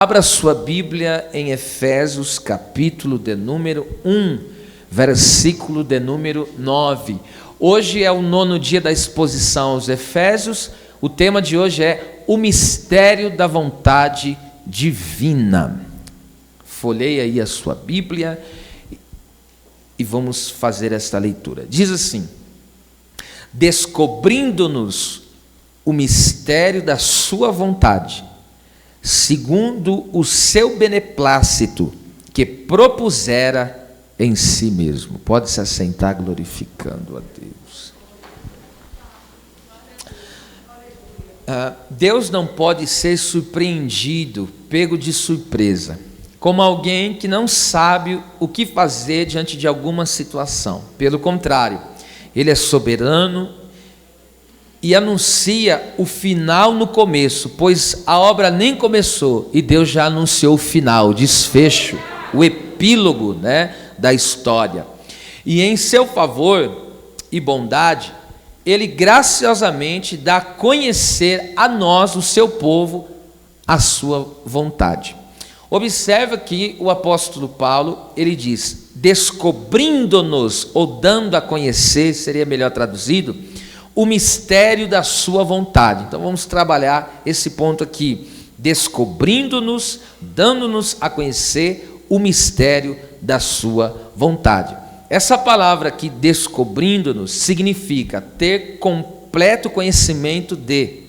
Abra sua Bíblia em Efésios, capítulo de número 1, versículo de número 9. Hoje é o 9º dia da exposição aos Efésios. O tema de hoje é o mistério da vontade divina. Folheie aí a sua Bíblia e vamos fazer esta leitura. Diz assim: descobrindo-nos o mistério da sua vontade, segundo o seu beneplácito, que propusera em si mesmo. Pode se assentar glorificando a Deus. Deus não pode ser surpreendido, pego de surpresa, como alguém que não sabe o que fazer diante de alguma situação. Pelo contrário, Ele é soberano e anuncia o final no começo, pois a obra nem começou e Deus já anunciou o final, o desfecho, o epílogo, da história. E em seu favor e bondade, Ele graciosamente dá a conhecer a nós, o seu povo, a sua vontade. Observa que o apóstolo Paulo, ele diz, descobrindo-nos, ou dando a conhecer, seria melhor traduzido, o mistério da sua vontade. Então vamos trabalhar esse ponto aqui, descobrindo-nos, dando-nos a conhecer o mistério da sua vontade. Essa palavra aqui, descobrindo-nos, significa ter completo conhecimento de,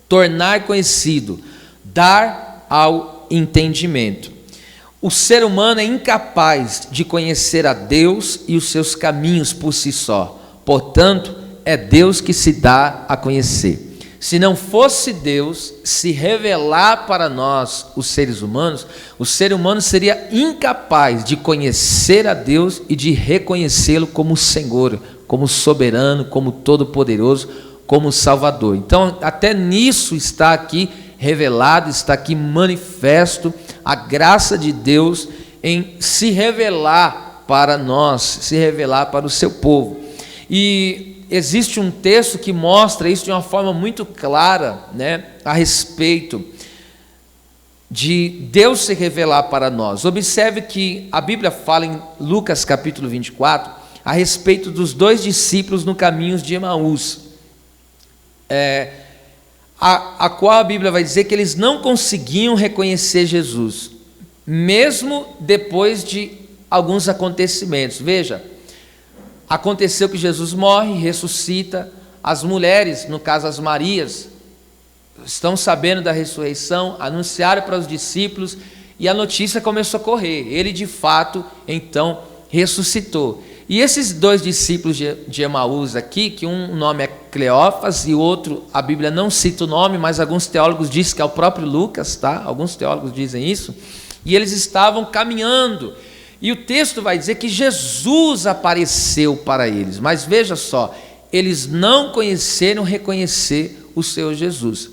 tornar conhecido, dar ao entendimento. O ser humano é incapaz de conhecer a Deus e os seus caminhos por si só. Portanto, é Deus que se dá a conhecer. Se não fosse Deus se revelar para nós, os seres humanos, o ser humano seria incapaz de conhecer a Deus e de reconhecê-lo como Senhor, como soberano, como todo-poderoso, como Salvador. Então, até nisso está aqui revelado, está aqui manifesto a graça de Deus em se revelar para nós, se revelar para o seu povo. E existe um texto que mostra isso de uma forma muito clara, a respeito de Deus se revelar para nós. Observe que a Bíblia fala em Lucas capítulo 24, a respeito dos 2 discípulos no caminho de Emaús, a qual a Bíblia vai dizer que eles não conseguiam reconhecer Jesus, mesmo depois de alguns acontecimentos. Veja, aconteceu que Jesus morre, ressuscita, as mulheres, no caso as Marias, estão sabendo da ressurreição, anunciaram para os discípulos e a notícia começou a correr. Ele de fato, então, ressuscitou. E esses 2 discípulos de Emaús aqui, que um nome é Cleófas e o outro, a Bíblia não cita o nome, mas alguns teólogos dizem que é o próprio Lucas, tá? Alguns teólogos dizem isso, e eles estavam caminhando. E o texto vai dizer que Jesus apareceu para eles, mas veja só, eles não conheceram reconhecer o Senhor Jesus.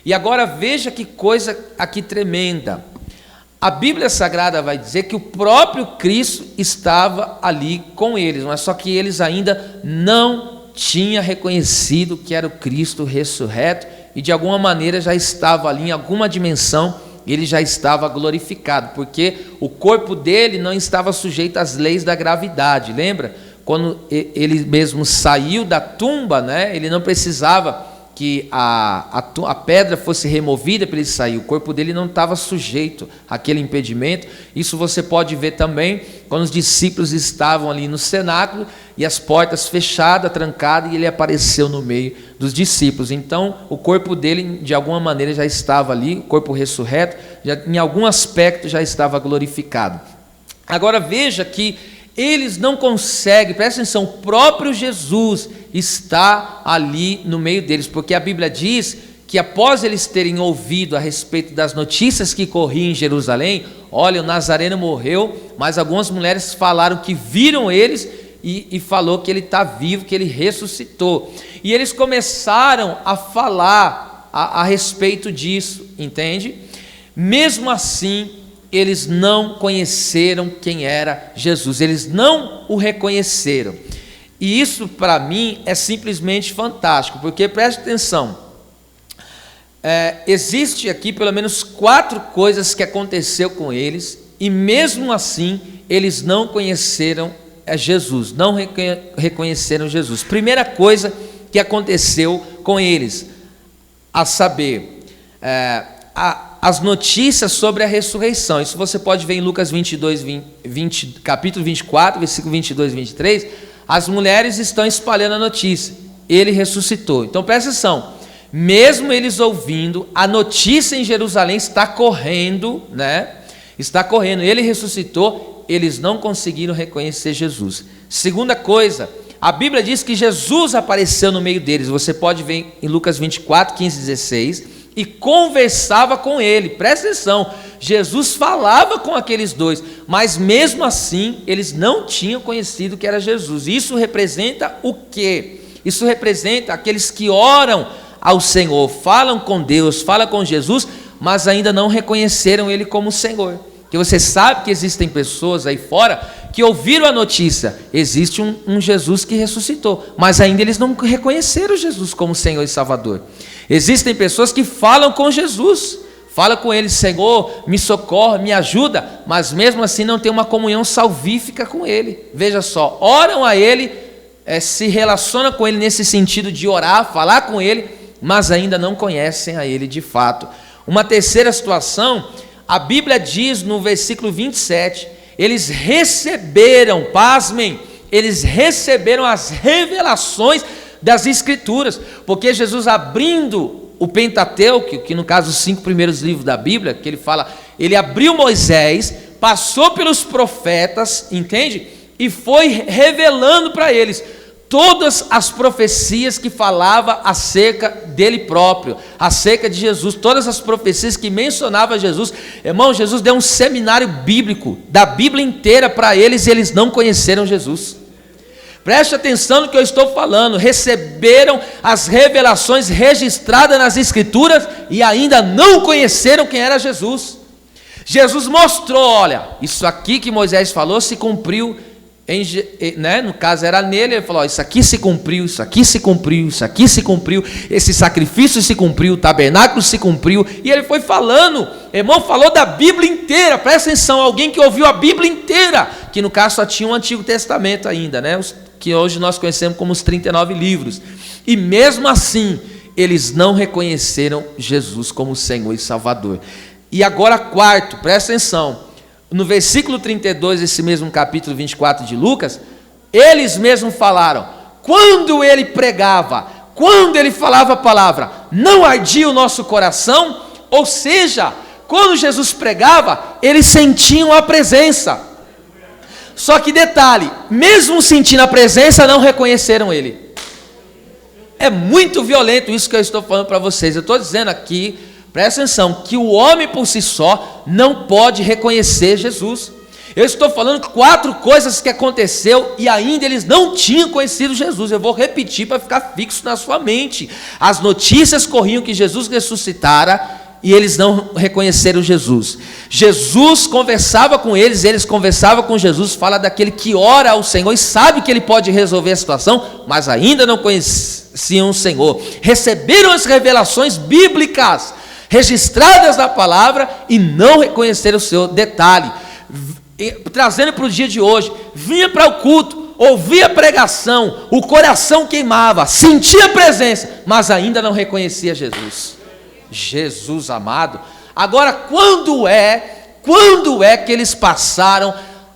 E agora veja que coisa aqui tremenda. A Bíblia Sagrada vai dizer que o próprio Cristo estava ali com eles, mas só que eles ainda não tinham reconhecido que era o Cristo ressurreto e de alguma maneira já estava ali em alguma dimensão. Ele já estava glorificado, porque o corpo dele não estava sujeito às leis da gravidade. Lembra? Quando ele mesmo saiu da tumba, ele não precisava que a pedra fosse removida para ele sair. O corpo dele não estava sujeito àquele impedimento. Isso você pode ver também quando os discípulos estavam ali no cenáculo e as portas fechadas, trancadas, e ele apareceu no meio dos discípulos. Então o corpo dele de alguma maneira já estava ali, o corpo ressurreto, já, em algum aspecto já estava glorificado. Agora veja que eles não conseguem, presta atenção, o próprio Jesus está ali no meio deles, porque a Bíblia diz que após eles terem ouvido a respeito das notícias que corriam em Jerusalém, olha, o Nazareno morreu, mas algumas mulheres falaram que viram eles e falou que ele está vivo, que ele ressuscitou. E eles começaram a falar a respeito disso, entende? Mesmo assim, eles não conheceram quem era Jesus, eles não o reconheceram. E isso para mim é simplesmente fantástico, porque preste atenção, existe aqui pelo menos 4 coisas que aconteceu com eles, e mesmo assim eles não conheceram Jesus, não reconheceram Jesus. Primeira coisa que aconteceu com eles, a saber, as notícias sobre a ressurreição. Isso você pode ver em Lucas 22, capítulo 24, versículo 22 e 23. As mulheres estão espalhando a notícia: ele ressuscitou. Então presta atenção, mesmo eles ouvindo, a notícia em Jerusalém está correndo, né? Está correndo, ele ressuscitou, eles não conseguiram reconhecer Jesus. Segunda coisa, a Bíblia diz que Jesus apareceu no meio deles. Você pode ver em Lucas 24, 15 e 16, e conversava com ele. Presta atenção, Jesus falava com aqueles dois, mas mesmo assim eles não tinham conhecido que era Jesus. Isso representa o quê? Isso representa aqueles que oram ao Senhor, falam com Deus, falam com Jesus, mas ainda não reconheceram ele como Senhor. Que você sabe que existem pessoas aí fora que ouviram a notícia: existe um Jesus que ressuscitou, mas ainda eles não reconheceram Jesus como Senhor e Salvador. Existem pessoas que falam com Jesus, falam com ele: Senhor, me socorre, me ajuda, mas mesmo assim não tem uma comunhão salvífica com ele. Veja só, oram a ele, se relacionam com ele nesse sentido de orar, falar com ele, mas ainda não conhecem a ele de fato. Uma terceira situação, a Bíblia diz no versículo 27, eles receberam, pasmem, eles receberam as revelações das Escrituras, porque Jesus, abrindo o Pentateuco, que no caso os 5 primeiros livros da Bíblia, que ele fala, ele abriu Moisés, passou pelos profetas, entende? E foi revelando para eles todas as profecias que falava acerca dele próprio, acerca de Jesus, todas as profecias que mencionava Jesus. Irmão, Jesus deu um seminário bíblico, da Bíblia inteira para eles, e eles não conheceram Jesus. Preste atenção no que eu estou falando, receberam as revelações registradas nas Escrituras e ainda não conheceram quem era Jesus. Jesus mostrou, olha, isso aqui que Moisés falou se cumpriu, no caso era nele, ele falou: isso aqui se cumpriu, isso aqui se cumpriu, isso aqui se cumpriu, esse sacrifício se cumpriu, o tabernáculo se cumpriu, e ele foi falando, irmão, falou da Bíblia inteira. Presta atenção, alguém que ouviu a Bíblia inteira, que no caso só tinha o Antigo Testamento ainda, né? Que hoje nós conhecemos como os 39 livros, e mesmo assim eles não reconheceram Jesus como Senhor e Salvador. E agora quarto, presta atenção, no versículo 32, esse mesmo capítulo 24 de Lucas, eles mesmos falaram: quando ele pregava, quando ele falava a palavra, não ardia o nosso coração? Ou seja, quando Jesus pregava, eles sentiam a presença. Só que detalhe, mesmo sentindo a presença, não reconheceram ele. É muito violento isso que eu estou falando para vocês. Eu estou dizendo aqui, presta atenção, que o homem por si só não pode reconhecer Jesus. Eu estou falando 4 coisas que aconteceu e ainda eles não tinham conhecido Jesus. Eu vou repetir para ficar fixo na sua mente. As notícias corriam que Jesus ressuscitara e eles não reconheceram Jesus. Jesus conversava com eles, eles conversavam com Jesus. Fala daquele que ora ao Senhor e sabe que ele pode resolver a situação, mas ainda não conheciam o Senhor. Receberam as revelações bíblicas registradas na palavra e não reconheceram o Senhor. Detalhe, trazendo para o dia de hoje, vinha para o culto, ouvia a pregação, o coração queimava, sentia a presença, mas ainda não reconhecia Jesus. Jesus amado. Agora, quando é que eles passaram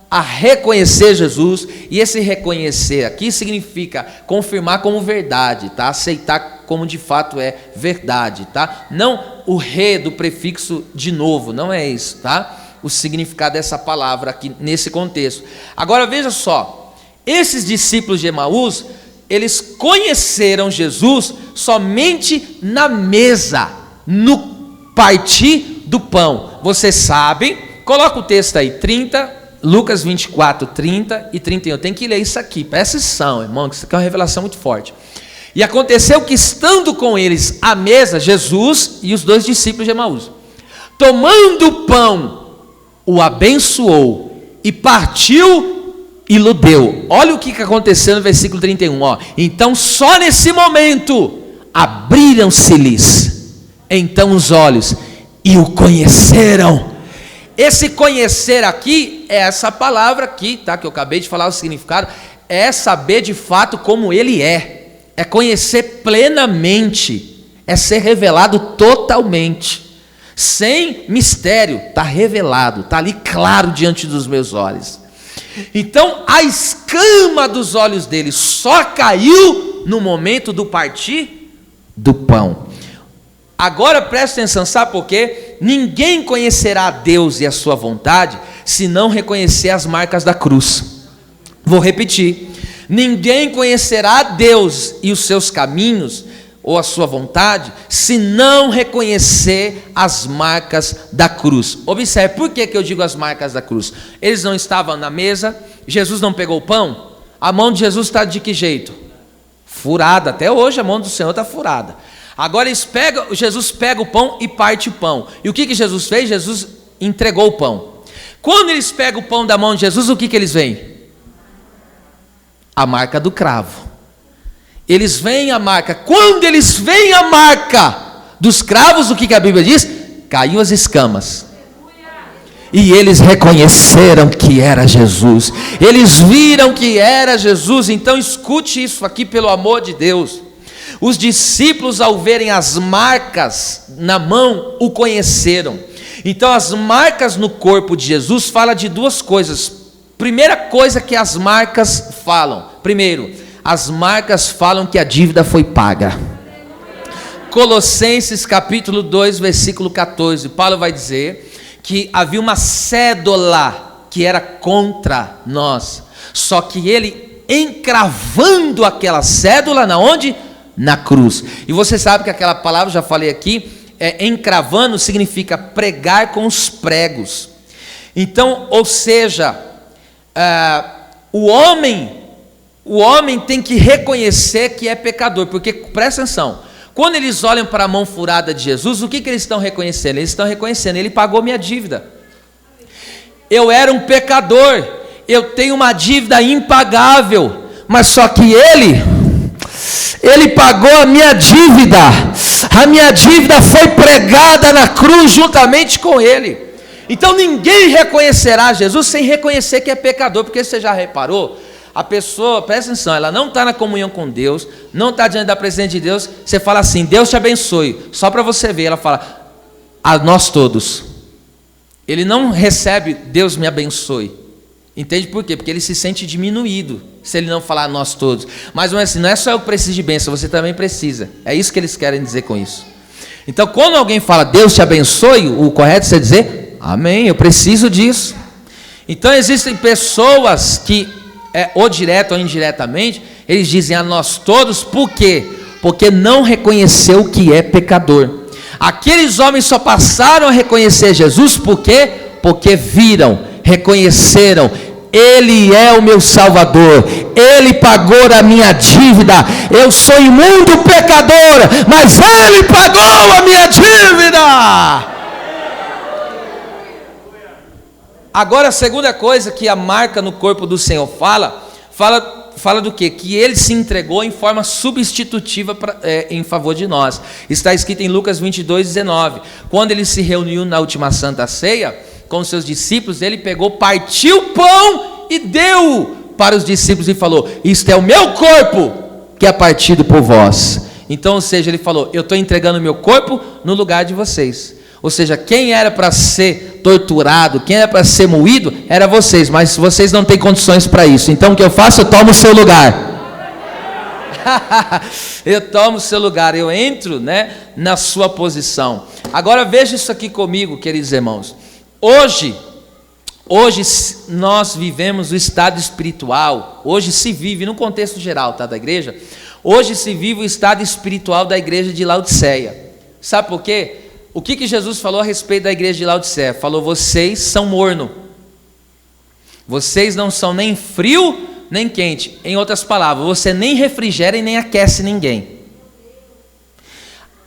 a reconhecer Jesus? E esse reconhecer aqui significa confirmar como verdade, tá? Aceitar como de fato é verdade, tá? Não o re do prefixo de novo, não é isso, tá? O significado dessa palavra aqui nesse contexto. Agora veja só, esses discípulos de Emaús, eles conheceram Jesus somente na mesa, no partir do pão. Vocês sabem, coloca o texto aí, Lucas 24, 30 e 31. Tem que ler isso aqui, presta atenção, irmão, que isso aqui é uma revelação muito forte. E aconteceu que, estando com eles à mesa, Jesus e os 2 discípulos de Emaús, tomando o pão, o abençoou e partiu e lhe deu. Olha o que aconteceu no versículo 31, ó. Então só nesse momento abriram-se-lhes então os olhos, e o conheceram. Esse conhecer aqui, é essa palavra aqui, tá? Que eu acabei de falar o significado, é saber de fato como ele é conhecer plenamente, é ser revelado totalmente, sem mistério, está revelado, está ali claro diante dos meus olhos. Então a escama dos olhos dele só caiu no momento do partir do pão. Agora presta atenção, sabe por quê? Ninguém conhecerá a Deus e a sua vontade se não reconhecer as marcas da cruz. Vou repetir: ninguém conhecerá a Deus e os seus caminhos ou a sua vontade se não reconhecer as marcas da cruz. Observe, por que eu digo as marcas da cruz? Eles não estavam na mesa, Jesus não pegou o pão, a mão de Jesus está de que jeito? Furada, até hoje a mão do Senhor está furada. Agora Jesus pega o pão e parte o pão. E o que Jesus fez? Jesus entregou o pão. Quando eles pegam o pão da mão de Jesus, o que eles veem? A marca do cravo. Eles veem a marca. Quando eles veem a marca dos cravos, o que a Bíblia diz? Caiu as escamas. E eles reconheceram que era Jesus. Eles viram que era Jesus. Então escute isso aqui, pelo amor de Deus. Os discípulos, ao verem as marcas na mão, o conheceram. Então as marcas no corpo de Jesus fala de duas coisas. Primeira coisa que as marcas falam. Primeiro, as marcas falam que a dívida foi paga. Colossenses capítulo 2, versículo 14, Paulo vai dizer que havia uma cédula que era contra nós. Só que ele encravando aquela cédula, na onde? Na cruz. E você sabe que aquela palavra, já falei aqui, encravando significa pregar com os pregos. Então, ou seja, o homem tem que reconhecer que é pecador, porque presta atenção, quando eles olham para a mão furada de Jesus, o que eles estão reconhecendo? Eles estão reconhecendo, ele pagou minha dívida. Eu era um pecador, eu tenho uma dívida impagável, mas só que ele pagou a minha dívida foi pregada na cruz juntamente com ele. Então ninguém reconhecerá Jesus sem reconhecer que é pecador, porque você já reparou? A pessoa, presta atenção, ela não está na comunhão com Deus, não está diante da presença de Deus, você fala assim, Deus te abençoe, só para você ver, ela fala, a nós todos. Ele não recebe, Deus me abençoe. Entende por quê? Porque ele se sente diminuído, se ele não falar a nós todos. Mas não é assim, não é só eu que preciso de bênção, você também precisa. É isso que eles querem dizer com isso. Então, quando alguém fala, Deus te abençoe, o correto é você dizer, amém, eu preciso disso. Então, existem pessoas que, ou direto ou indiretamente, eles dizem a nós todos, por quê? Porque não reconheceu o que é pecador. Aqueles homens só passaram a reconhecer Jesus, por quê? Porque viram, reconheceram, Ele é o meu Salvador, Ele pagou a minha dívida, eu sou imundo pecador, mas Ele pagou a minha dívida. Agora a segunda coisa que a marca no corpo do Senhor fala do quê? Que Ele se entregou em forma substitutiva em favor de nós. Está escrito em Lucas 22:19, quando Ele se reuniu na última Santa Ceia com os seus discípulos, Ele pegou, partiu o pão e deu para os discípulos e falou, isto é o meu corpo que é partido por vós. Então, ou seja, Ele falou, eu estou entregando o meu corpo no lugar de vocês. Ou seja, quem era para ser torturado, quem era para ser moído, era vocês, mas vocês não têm condições para isso. Então o que eu faço? Eu tomo o seu lugar. Eu tomo o seu lugar, eu entro, na sua posição. Agora veja isso aqui comigo, queridos irmãos. Hoje nós vivemos o estado espiritual, hoje se vive, no contexto geral, da igreja, hoje se vive o estado espiritual da igreja de Laodiceia. Sabe por quê? O que Jesus falou a respeito da igreja de Laodiceia? Falou, vocês são morno, vocês não são nem frio, nem quente. Em outras palavras, você nem refrigera e nem aquece ninguém.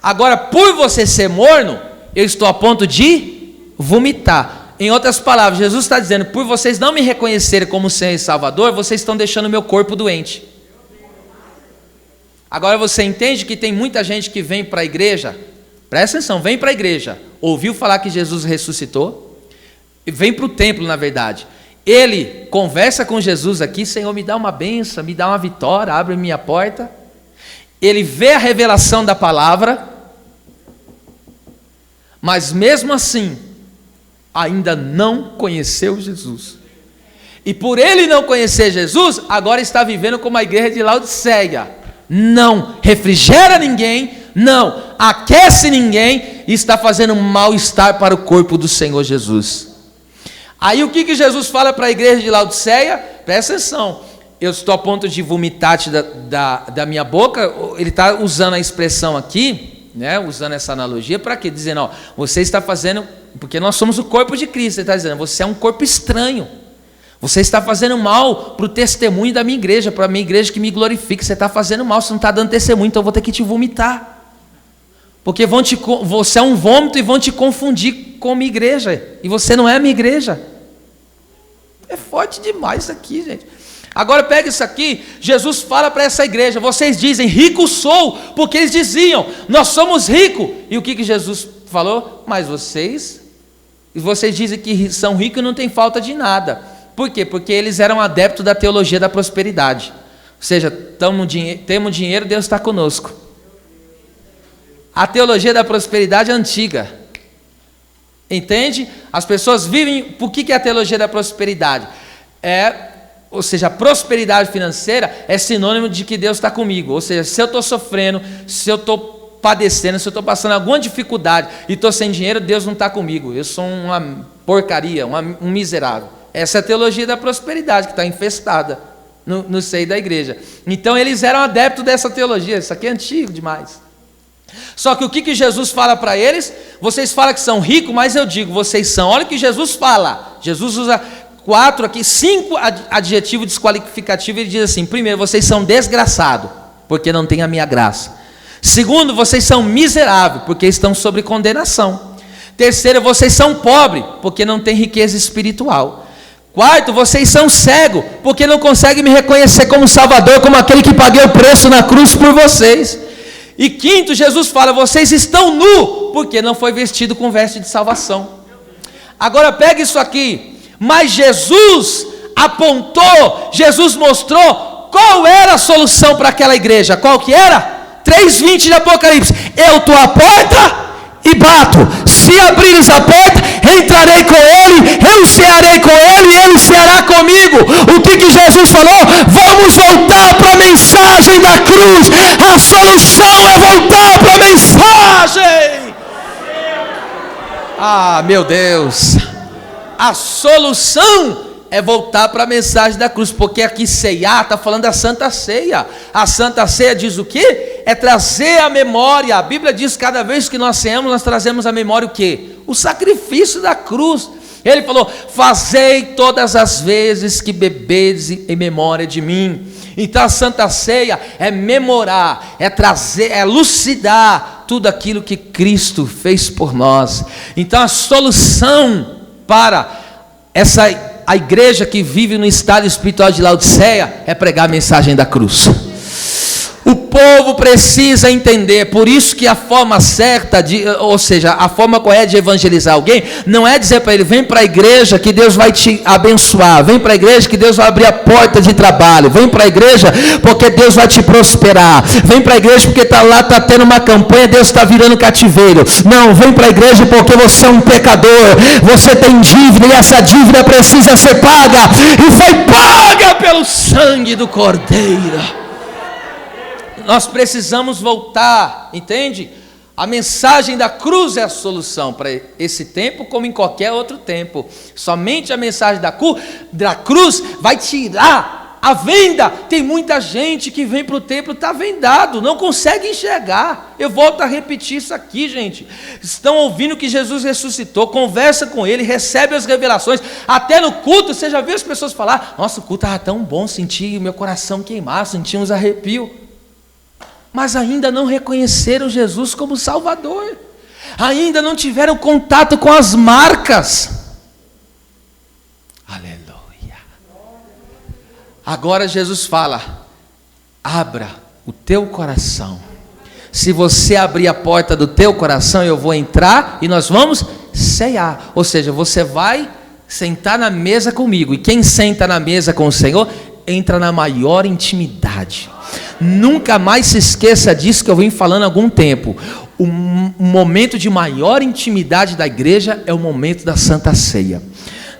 Agora, por você ser morno, eu estou a ponto de vomitar. Em outras palavras, Jesus está dizendo, por vocês não me reconhecerem como Senhor e Salvador, vocês estão deixando meu corpo doente. Agora você entende que tem muita gente que vem para a igreja Presta atenção, vem para a igreja. Ouviu falar que Jesus ressuscitou? Vem para o templo, na verdade. Ele conversa com Jesus aqui: Senhor, me dá uma bênção, me dá uma vitória, abre minha porta. Ele vê a revelação da palavra, mas mesmo assim, ainda não conheceu Jesus. E por ele não conhecer Jesus, agora está vivendo como a igreja de Laodiceia. Não refrigera ninguém, não aquece ninguém, e está fazendo um mal-estar para o corpo do Senhor Jesus. Aí o que Jesus fala para a igreja de Laodiceia? Presta atenção, eu estou a ponto de vomitar-te da minha boca. Ele está usando a expressão aqui, né, usando essa analogia, para quê? Dizendo, ó, você está fazendo, porque nós somos o corpo de Cristo, ele está dizendo, você é um corpo estranho, você está fazendo mal para o testemunho da minha igreja, para a minha igreja que me glorifique. Você está fazendo mal, você não está dando testemunho, então eu vou ter que te vomitar, porque você é um vômito e vão te confundir com a minha igreja, e você não é a minha igreja. É forte demais isso aqui, gente. Agora pega isso aqui, Jesus fala para essa igreja: vocês dizem, rico sou, porque eles diziam, nós somos ricos. E o que Jesus falou? Mas vocês dizem que são ricos e não tem falta de nada. Por quê? Porque eles eram adeptos da teologia da prosperidade. Ou seja, temos dinheiro, Deus está conosco. A teologia da prosperidade é antiga. Entende? As pessoas vivem... Por que é a teologia da prosperidade? Ou seja, a prosperidade financeira é sinônimo de que Deus está comigo. Ou seja, se eu estou sofrendo, se eu estou padecendo, se eu estou passando alguma dificuldade e estou sem dinheiro, Deus não está comigo. Eu sou uma porcaria, um miserável. Essa é a teologia da prosperidade que está infestada no seio da igreja. Então eles eram adeptos dessa teologia. Isso aqui é antigo demais. Só que o que Jesus fala para eles? Vocês falam que são ricos, mas eu digo, vocês são. Olha o que Jesus fala. Jesus usa 5 adjetivos desqualificativos. Ele diz assim: primeiro, vocês são desgraçados, porque não têm a minha graça. Segundo, vocês são miseráveis, porque estão sob condenação. Terceiro, vocês são pobres, porque não têm riqueza espiritual. Quarto, vocês são cegos, porque não conseguem me reconhecer como Salvador, como aquele que paguei o preço na cruz por vocês. E quinto, Jesus fala: vocês estão nus, porque não foi vestido com veste de salvação. Agora pega isso aqui. Mas Jesus apontou, Jesus mostrou qual era a solução para aquela igreja. Qual que era? 3:20 de Apocalipse: eu estou à porta e bato. Se abrires a porta, entrarei com ele, eu cearei com ele e ele ceará comigo. O que Jesus falou? Vamos voltar para a mensagem da cruz. A solução é voltar para a mensagem. Ah, meu Deus. A solução é voltar para a mensagem da cruz, porque aqui ceiar está falando da Santa Ceia. A Santa Ceia diz o quê? É trazer a memória. A Bíblia diz que cada vez que nós ceamos, nós trazemos a memória o quê? O sacrifício da cruz. Ele falou: fazei todas as vezes que bebedes em memória de mim. Então a Santa Ceia é memorar, é trazer, é elucidar tudo aquilo que Cristo fez por nós. Então a solução para a igreja que vive no estado espiritual de Laodiceia é pregar a mensagem da cruz. O povo precisa entender. Por isso que a forma certa, ou seja, a forma correta de evangelizar alguém, não é dizer para ele: vem para a igreja que Deus vai te abençoar, vem para a igreja que Deus vai abrir a porta de trabalho, vem para a igreja porque Deus vai te prosperar, vem para a igreja porque lá está tendo uma campanha, Deus está virando cativeiro. Não, vem para a igreja porque você é um pecador, você tem dívida e essa dívida precisa ser paga, e foi paga pelo sangue do Cordeiro. Nós precisamos voltar, entende? A mensagem da cruz é a solução para esse tempo, como em qualquer outro tempo. Somente a mensagem da cruz vai tirar a venda. Tem muita gente que vem para o templo, está vendado, não consegue enxergar. Eu volto a repetir isso aqui, gente. Estão ouvindo que Jesus ressuscitou, conversa com ele, recebe as revelações. Até no culto, você já viu as pessoas falar: nossa, o culto estava tão bom, senti meu coração queimar, senti uns arrepios. Mas ainda não reconheceram Jesus como Salvador, ainda não tiveram contato com as marcas. Aleluia. Agora Jesus fala: abra o teu coração, Se você abrir a porta do teu coração, eu vou entrar e nós vamos ceiar. Ou seja, você vai sentar na mesa comigo. E quem senta na mesa com o Senhor, entra na maior intimidade. Nunca mais se esqueça disso que eu venho falando há algum tempo. O momento de maior intimidade da igreja é o momento da Santa Ceia.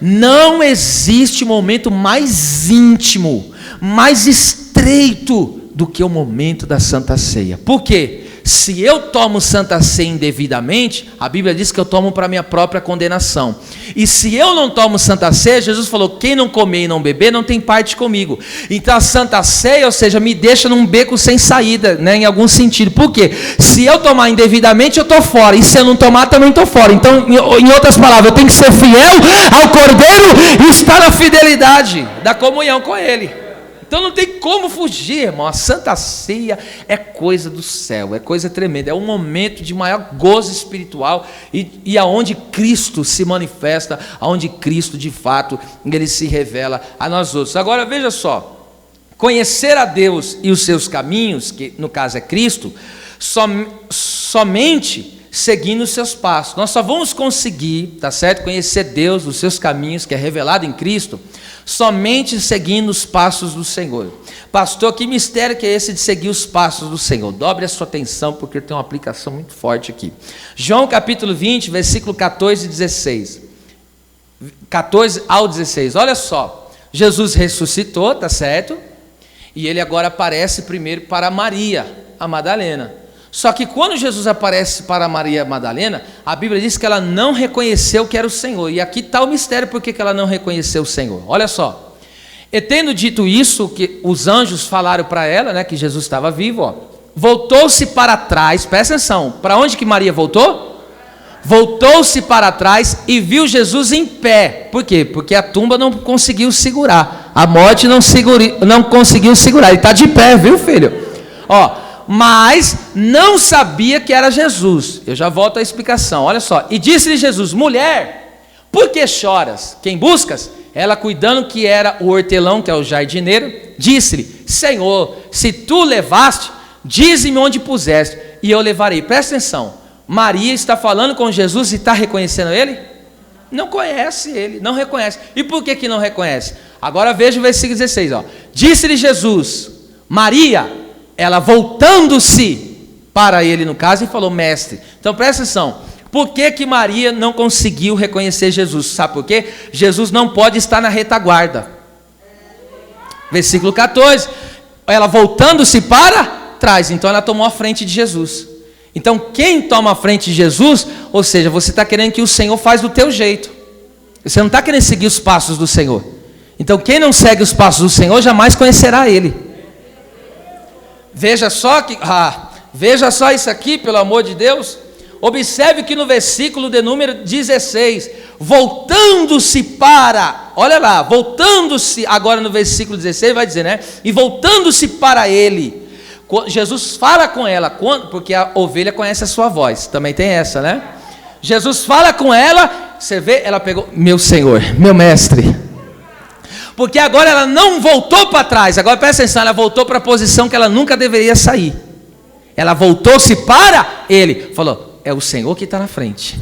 Não existe momento mais íntimo, mais estreito do que o momento da Santa Ceia. Por quê? Se eu tomo Santa Ceia indevidamente, a Bíblia diz que eu tomo para minha própria condenação. E se eu não tomo Santa Ceia, Jesus falou, quem não comer e não beber não tem parte comigo. Então a Santa Ceia, ou seja, me deixa num beco sem saída, né, em algum sentido. Por quê? Se eu tomar indevidamente, eu estou fora. E se eu não tomar, também estou fora. Então, em outras palavras, eu tenho que ser fiel ao Cordeiro e estar na fidelidade da comunhão com Ele. Então não tem como fugir, irmão. A Santa Ceia é coisa do céu, é coisa tremenda, é um momento de maior gozo espiritual e aonde Cristo se manifesta, aonde Cristo de fato Ele se revela a nós outros. Agora veja só, conhecer a Deus e os seus caminhos, que no caso é Cristo, somente seguindo os seus passos. Nós só vamos conseguir, tá certo? Conhecer Deus, os seus caminhos, que é revelado em Cristo, somente seguindo os passos do Senhor. Pastor, que mistério que é esse de seguir os passos do Senhor? Dobre a sua atenção, porque tem uma aplicação muito forte aqui. João capítulo 20, versículo 14 e 16. 14 ao 16, olha só. Jesus ressuscitou, tá certo? E ele agora aparece primeiro para Maria, a Madalena. Só que quando Jesus aparece para Maria Madalena, a Bíblia diz que ela não reconheceu que era o Senhor. E aqui está o mistério por que ela não reconheceu o Senhor. Olha só. E tendo dito isso, que os anjos falaram para ela, né, que Jesus estava vivo, ó, voltou-se para trás, presta atenção, para onde que Maria voltou? Voltou-se para trás e viu Jesus em pé. Por quê? Porque a tumba não conseguiu segurar. A morte não conseguiu segurar. Ele está de pé, viu, filho? Ó. Mas não sabia que era Jesus. Eu já volto à explicação, olha só. E disse-lhe Jesus, mulher, por que choras? Quem buscas? Ela, cuidando que era o hortelão, que é o jardineiro, disse-lhe, Senhor, se tu levaste, dize-me onde puseste, e eu levarei. Presta atenção, Maria está falando com Jesus e está reconhecendo ele? Não conhece ele, não reconhece. E por que não reconhece? Agora veja o versículo 16, ó. Disse-lhe Jesus, Maria, ela voltando-se para ele, no caso, e falou, mestre. Então presta atenção, por que Maria não conseguiu reconhecer Jesus? Sabe por quê? Jesus não pode estar na retaguarda. Versículo 14, ela voltando-se para trás, então ela tomou a frente de Jesus. Então quem toma a frente de Jesus, ou seja, você está querendo que o Senhor faz do teu jeito. Você não está querendo seguir os passos do Senhor. Então quem não segue os passos do Senhor, jamais conhecerá Ele. Veja só isso aqui, pelo amor de Deus. Observe que no versículo de número 16, voltando-se para, olha lá, voltando-se, agora no versículo 16 vai dizer, né? E voltando-se para ele, Jesus fala com ela, porque a ovelha conhece a sua voz, também tem essa, né? Jesus fala com ela, você vê, ela pegou, meu Senhor, meu mestre. Porque agora ela não voltou para trás, agora presta atenção, ela voltou para a posição que ela nunca deveria sair. Ela voltou-se para ele, falou, é o Senhor que está na frente.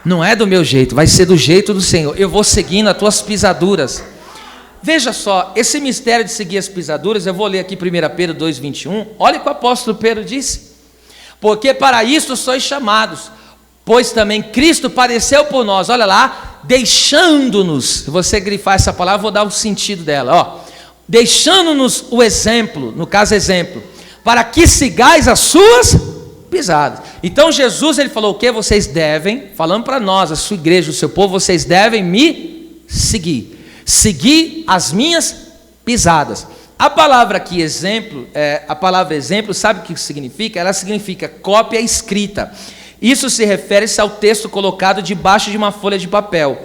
Não é do meu jeito, vai ser do jeito do Senhor. Eu vou seguindo as tuas pisaduras. Veja só, esse mistério de seguir as pisaduras, eu vou ler aqui 1 Pedro 2,21. Olha o que o apóstolo Pedro disse. Porque para isso sois chamados, pois também Cristo padeceu por nós. Olha lá. Deixando-nos, se você grifar essa palavra, vou dar o sentido dela, ó. Deixando-nos o exemplo, no caso exemplo, para que sigais as suas pisadas. Então Jesus, ele falou o que? Vocês devem, falando para nós, a sua igreja, o seu povo, vocês devem me seguir. Seguir as minhas pisadas. A palavra aqui, exemplo, a palavra exemplo, sabe o que significa? Ela significa cópia escrita. Isso se refere-se ao texto colocado debaixo de uma folha de papel,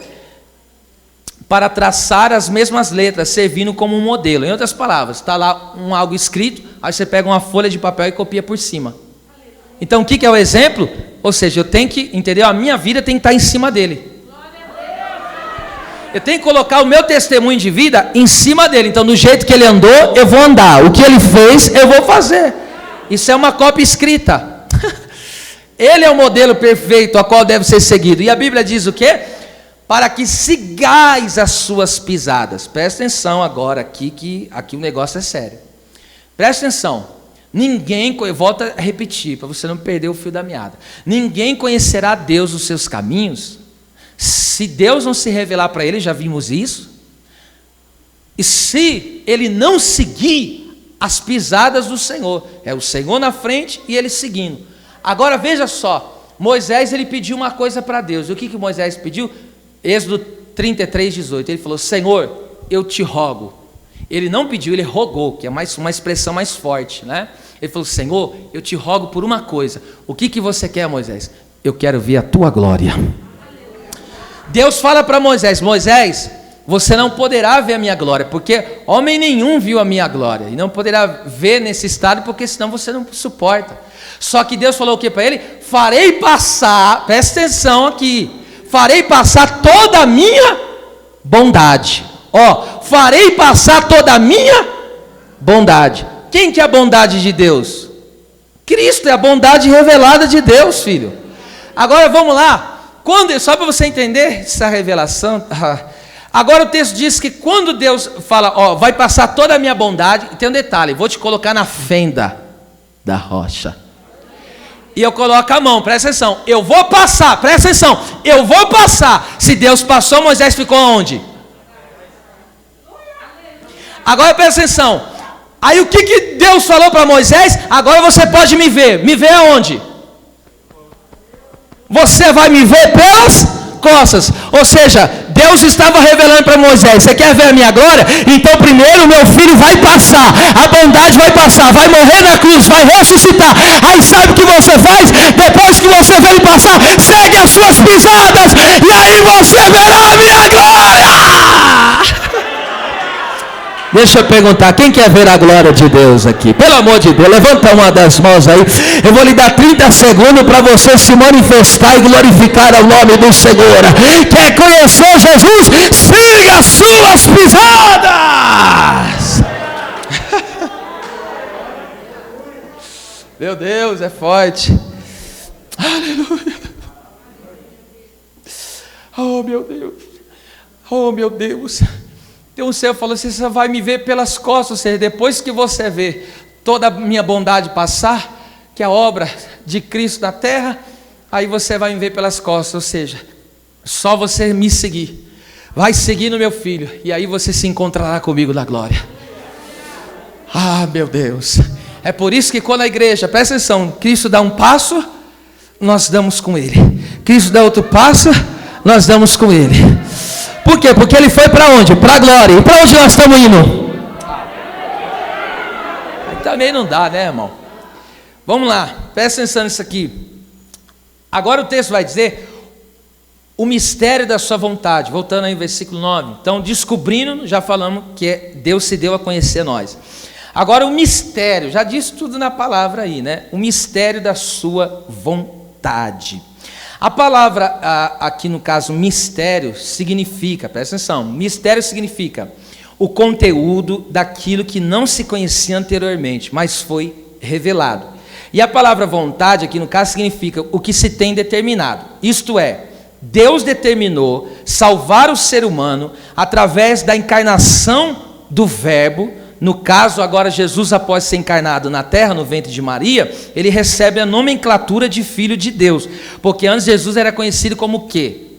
para traçar as mesmas letras, servindo como um modelo. Em outras palavras, está lá algo escrito, aí você pega uma folha de papel e copia por cima. Então o que é o exemplo? Ou seja, eu tenho que, entendeu? A minha vida tem que estar em cima dele. Eu tenho que colocar o meu testemunho de vida em cima dele. Então do jeito que ele andou, eu vou andar. O que ele fez, eu vou fazer. Isso é uma cópia escrita. Ele é o modelo perfeito a qual deve ser seguido. E a Bíblia diz o quê? Para que sigais as suas pisadas. Presta atenção agora aqui, que aqui o negócio é sério. Presta atenção. Ninguém, eu volto a repetir, para você não perder o fio da meada. Ninguém conhecerá Deus os seus caminhos, se Deus não se revelar para ele, já vimos isso. E se ele não seguir as pisadas do Senhor, é o Senhor na frente e ele seguindo. Agora veja só, Moisés ele pediu uma coisa para Deus. E o que Moisés pediu? Êxodo 33, 18. Ele falou: Senhor, eu te rogo. Ele não pediu, ele rogou, que é uma expressão mais forte, né? Ele falou: Senhor, eu te rogo por uma coisa. O que você quer, Moisés? Eu quero ver a tua glória. Deus fala para Moisés: Moisés, você não poderá ver a minha glória, porque homem nenhum viu a minha glória, e não poderá ver nesse estado, porque senão você não suporta. Só que Deus falou o que para ele? Farei passar, presta atenção aqui, farei passar toda a minha bondade. Farei passar toda a minha bondade. Quem que é a bondade de Deus? Cristo é a bondade revelada de Deus, filho. Agora vamos lá, só para você entender essa revelação. Agora o texto diz que quando Deus fala, vai passar toda a minha bondade, tem um detalhe, vou te colocar na fenda da rocha. E eu coloco a mão, presta atenção, eu vou passar, presta atenção, eu vou passar. Se Deus passou, Moisés ficou onde? Agora presta atenção, aí o que Deus falou para Moisés? Agora você pode me ver aonde? Você vai me ver pelas costas. Ou seja, Deus estava revelando para Moisés: você quer ver a minha glória? Então primeiro o meu filho vai passar, a bondade vai passar, vai morrer na cruz, vai ressuscitar. Aí sabe o que você faz? Depois que você vê ele passar, segue as suas pisadas, e aí você verá a minha glória. Deixa eu perguntar, quem quer ver a glória de Deus aqui? Pelo amor de Deus, levanta uma das mãos aí. Eu vou lhe dar 30 segundos para você se manifestar e glorificar o nome do Senhor. Quer conhecer Jesus? Siga as suas pisadas. Meu Deus, é forte. Aleluia. Oh meu Deus. Oh meu Deus. Então o Senhor falou assim: você vai me ver pelas costas. Ou seja, depois que você vê toda a minha bondade passar, que é a obra de Cristo na terra, aí você vai me ver pelas costas. Ou seja, só você me seguir, vai seguir no meu filho, e aí você se encontrará comigo na glória. Ah, meu Deus. É por isso que quando a igreja, presta atenção, Cristo dá um passo, nós damos com ele. Cristo dá outro passo, nós damos com ele. Por quê? Porque ele foi para onde? Para a glória. E para onde nós estamos indo? Também não dá, né, irmão? Vamos lá, presta atenção nisso aqui. Agora o texto vai dizer o mistério da sua vontade. Voltando aí no versículo 9. Então, descobrindo, já falamos que Deus se deu a conhecer nós. Agora o mistério, já disse tudo na palavra aí, né? O mistério da sua vontade. A palavra aqui no caso mistério significa, presta atenção, mistério significa o conteúdo daquilo que não se conhecia anteriormente, mas foi revelado. E a palavra vontade aqui no caso significa o que se tem determinado. Isto é, Deus determinou salvar o ser humano através da encarnação do Verbo. No caso agora Jesus, após ser encarnado na terra, no ventre de Maria, ele recebe a nomenclatura de Filho de Deus, porque antes Jesus era conhecido como o quê?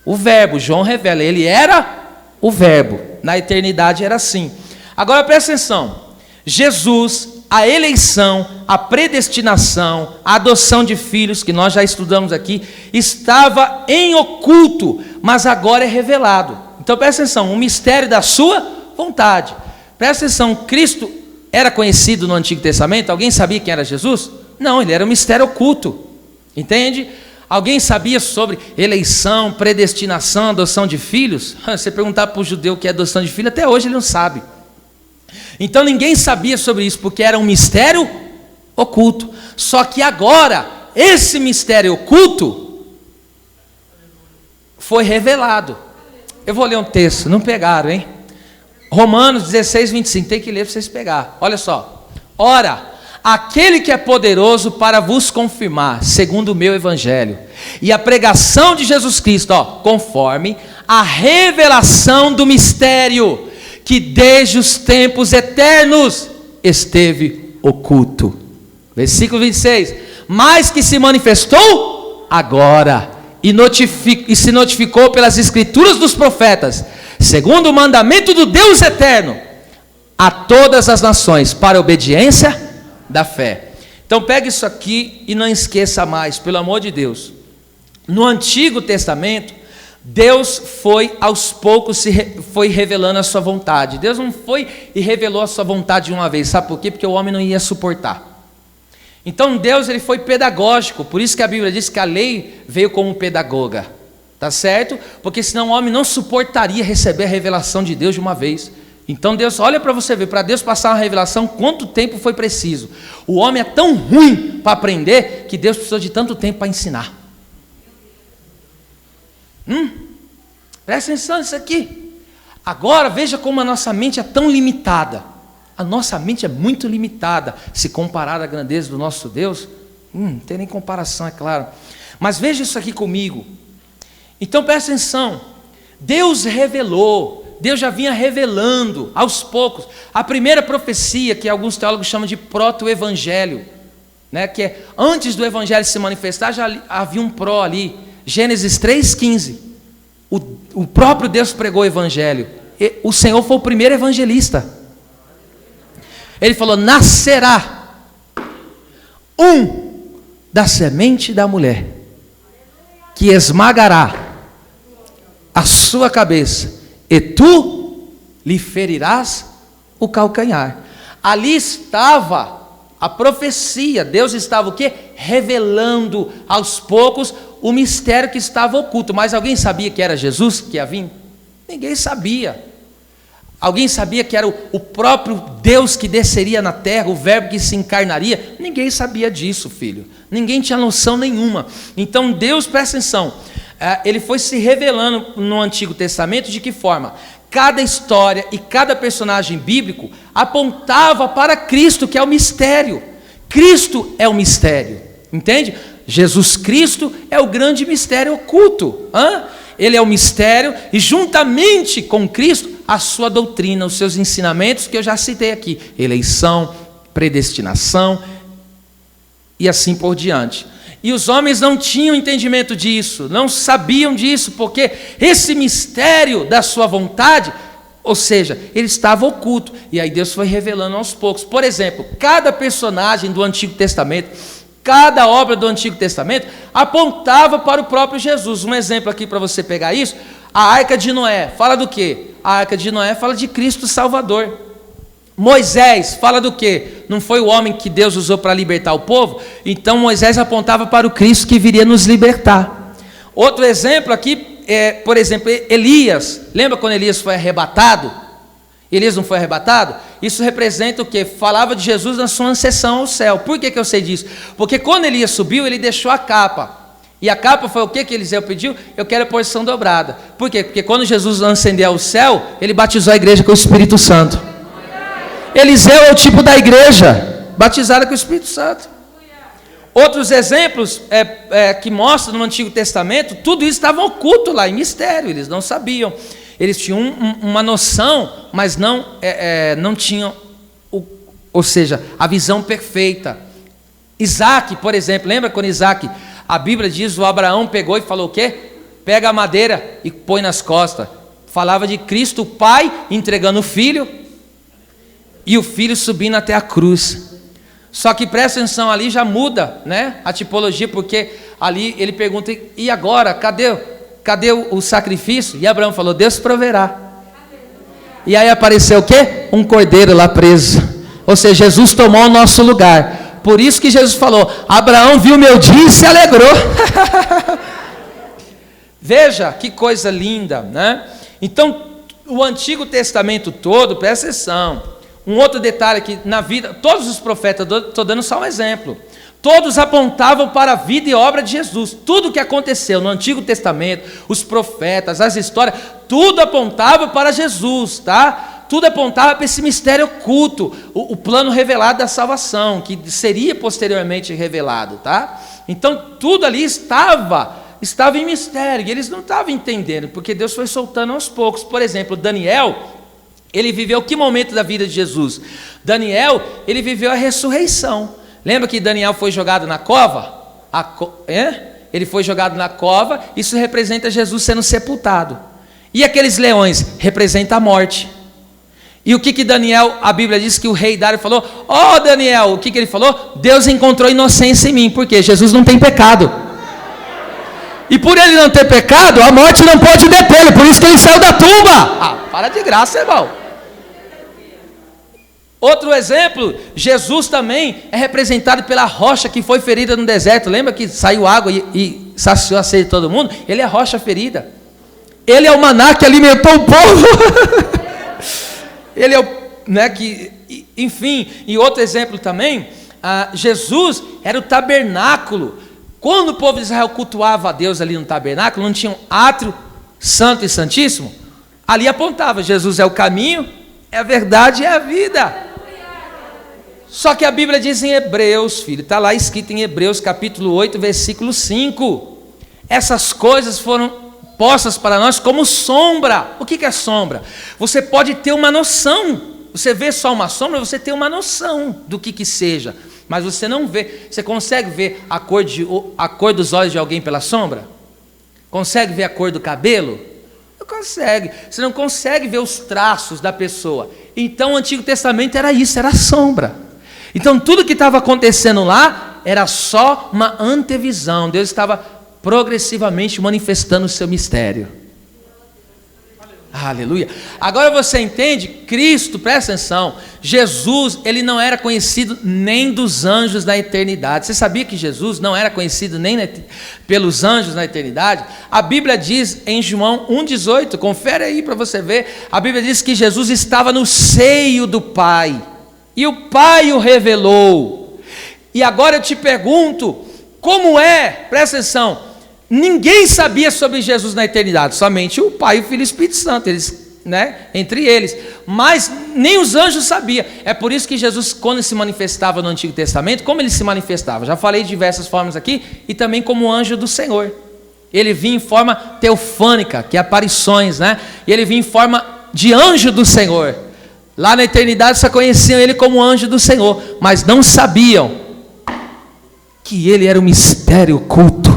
O Verbo. João revela, ele era o Verbo, na eternidade era assim. Agora presta atenção, Jesus, a eleição, a predestinação, a adoção de filhos, que nós já estudamos aqui, estava em oculto, mas agora é revelado. Então presta atenção, o mistério da sua vontade. Presta atenção, Cristo era conhecido no Antigo Testamento? Alguém sabia quem era Jesus? Não, ele era um mistério oculto, entende? Alguém sabia sobre eleição, predestinação, adoção de filhos? Você perguntar para o judeu o que é adoção de filho, até hoje ele não sabe. Então ninguém sabia sobre isso, porque era um mistério oculto. Só que agora, esse mistério oculto foi revelado. Eu vou ler um texto, não pegaram, hein? Romanos 16, 25, tem que ler para vocês pegar. Olha só. Ora, aquele que é poderoso para vos confirmar, segundo o meu evangelho, e a pregação de Jesus Cristo, conforme a revelação do mistério, que desde os tempos eternos esteve oculto. Versículo 26, mas que se manifestou agora, e se notificou pelas escrituras dos profetas, segundo o mandamento do Deus eterno, a todas as nações, para a obediência da fé. Então pegue isso aqui e não esqueça mais, pelo amor de Deus. No Antigo Testamento, Deus foi aos poucos foi revelando a sua vontade. Deus não foi e revelou a sua vontade de uma vez. Sabe por quê? Porque o homem não ia suportar. Então Deus, ele foi pedagógico. Por isso que a Bíblia diz que a lei veio como pedagoga. Tá certo? Porque senão o homem não suportaria receber a revelação de Deus de uma vez. Então Deus, olha para você ver, para Deus passar uma revelação, quanto tempo foi preciso? O homem é tão ruim para aprender, que Deus precisou de tanto tempo para ensinar. Presta atenção nisso aqui. Agora veja como a nossa mente é tão limitada. A nossa mente é muito limitada, se comparada à grandeza do nosso Deus. Não tem nem comparação, é claro. Mas veja isso aqui comigo. Então presta atenção. Deus revelou, Deus já vinha revelando aos poucos. A primeira profecia, que alguns teólogos chamam de proto-evangelho, né, que é antes do evangelho se manifestar, já havia um pró ali. Gênesis 3,15. O próprio Deus pregou o evangelho. O Senhor foi o primeiro evangelista. Ele falou: nascerá um da semente da mulher, que esmagará a sua cabeça, e tu lhe ferirás o calcanhar. Ali estava a profecia. Deus estava o quê? Revelando aos poucos o mistério que estava oculto. Mas alguém sabia que era Jesus que ia vir? Ninguém sabia. Alguém sabia que era o próprio Deus que desceria na terra, o verbo que se encarnaria? Ninguém sabia disso, filho. Ninguém tinha noção nenhuma. Então Deus, presta atenção, ele foi se revelando no Antigo Testamento. De que forma? Cada história e cada personagem bíblico apontava para Cristo, que é o mistério. Cristo é o mistério, entende? Jesus Cristo é o grande mistério oculto. Ele é o mistério, e juntamente com Cristo, a sua doutrina, os seus ensinamentos, que eu já citei aqui: eleição, predestinação e assim por diante. E os homens não tinham entendimento disso, não sabiam disso, porque esse mistério da sua vontade, ou seja, ele estava oculto, e aí Deus foi revelando aos poucos. Por exemplo, cada personagem do Antigo Testamento, cada obra do Antigo Testamento apontava para o próprio Jesus. Um exemplo aqui para você pegar isso: a Arca de Noé fala do quê? A Arca de Noé fala de Cristo Salvador. Moisés fala do quê? Não foi o homem que Deus usou para libertar o povo? Então Moisés apontava para o Cristo que viria nos libertar. Outro exemplo aqui por exemplo, Elias. Lembra quando Elias foi arrebatado? Elias não foi arrebatado? Isso representa o quê? Falava de Jesus na sua ascensão ao céu. Por que eu sei disso? Porque quando Elias subiu, ele deixou a capa. E a capa foi o que Eliseu pediu? Eu quero a porção dobrada. Por quê? Porque quando Jesus ascendeu ao céu, ele batizou a igreja com o Espírito Santo. Eliseu é o tipo da igreja, batizada com o Espírito Santo. Outros exemplos que mostram no Antigo Testamento, tudo isso estava oculto lá, em mistério, eles não sabiam. Eles tinham uma noção, mas não tinham, ou seja, a visão perfeita. Isaac, por exemplo, lembra quando Isaac, a Bíblia diz, o Abraão pegou e falou o quê? Pega a madeira e põe nas costas. Falava de Cristo, o pai entregando o filho, e o filho subindo até a cruz. Só que presta atenção, ali já muda, né, a tipologia, porque ali ele pergunta: e agora? Cadê o sacrifício? E Abraão falou: Deus proverá. E aí apareceu o quê? Um cordeiro lá preso. Ou seja, Jesus tomou o nosso lugar. Por isso que Jesus falou: Abraão viu meu dia e se alegrou. Veja que coisa linda, né? Então, o Antigo Testamento todo, presta atenção. Um outro detalhe aqui, na vida, todos os profetas, estou dando só um exemplo, todos apontavam para a vida e obra de Jesus. Tudo que aconteceu no Antigo Testamento, os profetas, as histórias, tudo apontava para Jesus, tá? tudo apontava para esse mistério oculto, o plano revelado da salvação, que seria posteriormente revelado, tá? Então tudo ali estava em mistério, e eles não estavam entendendo, porque Deus foi soltando aos poucos. Por exemplo, Daniel, ele viveu que momento da vida de Jesus? Daniel, ele viveu a ressurreição. Lembra que Daniel foi jogado na cova? Ele foi jogado na cova, isso representa Jesus sendo sepultado. E aqueles leões representa a morte. E o que Daniel, a Bíblia diz que o rei Dário falou: ó Daniel, o que ele falou? Deus encontrou inocência em mim, porque Jesus não tem pecado. E por ele não ter pecado, a morte não pode detê-lo, por isso que ele saiu da tumba. Para de graça, irmão. Outro exemplo, Jesus também é representado pela rocha que foi ferida no deserto. Lembra que saiu água e saciou a sede de todo mundo? Ele é a rocha ferida. Ele é o maná que alimentou o povo. Ele é o, enfim, e outro exemplo também, Jesus era o tabernáculo. Quando o povo de Israel cultuava a Deus ali no tabernáculo, não tinha um átrio santo e santíssimo? Ali apontava, Jesus é o caminho, é a verdade e é a vida. Só que a Bíblia diz em Hebreus, filho, está lá escrito em Hebreus capítulo 8, versículo 5. Essas coisas foram postas para nós como sombra. O que é sombra? Você pode ter uma noção. Você vê só uma sombra, você tem uma noção do que seja. Mas você não vê. Você consegue ver a cor dos olhos de alguém pela sombra? Consegue ver a cor do cabelo? Não consegue. Você não consegue ver os traços da pessoa. Então o Antigo Testamento era isso, era sombra. Então tudo que estava acontecendo lá era só uma antevisão. Deus estava progressivamente manifestando o seu mistério. Aleluia. Agora você entende? Cristo, presta atenção, Jesus, ele não era conhecido nem dos anjos na eternidade. Você sabia que Jesus não era conhecido nem pelos anjos na eternidade? A Bíblia diz em João 1,18, confere aí para você ver, a Bíblia diz que Jesus estava no seio do Pai, e o Pai o revelou. E agora eu te pergunto, como presta atenção, ninguém sabia sobre Jesus na eternidade, somente o Pai, o Filho e o Espírito Santo, entre eles, mas nem os anjos sabiam. É por isso que Jesus, quando se manifestava no Antigo Testamento, como ele se manifestava? Já falei de diversas formas aqui, e também como anjo do Senhor. Ele vinha em forma teofânica, que é aparições, e ele vinha em forma de anjo do Senhor. Lá na eternidade só conheciam ele como anjo do Senhor, mas não sabiam que ele era um mistério oculto.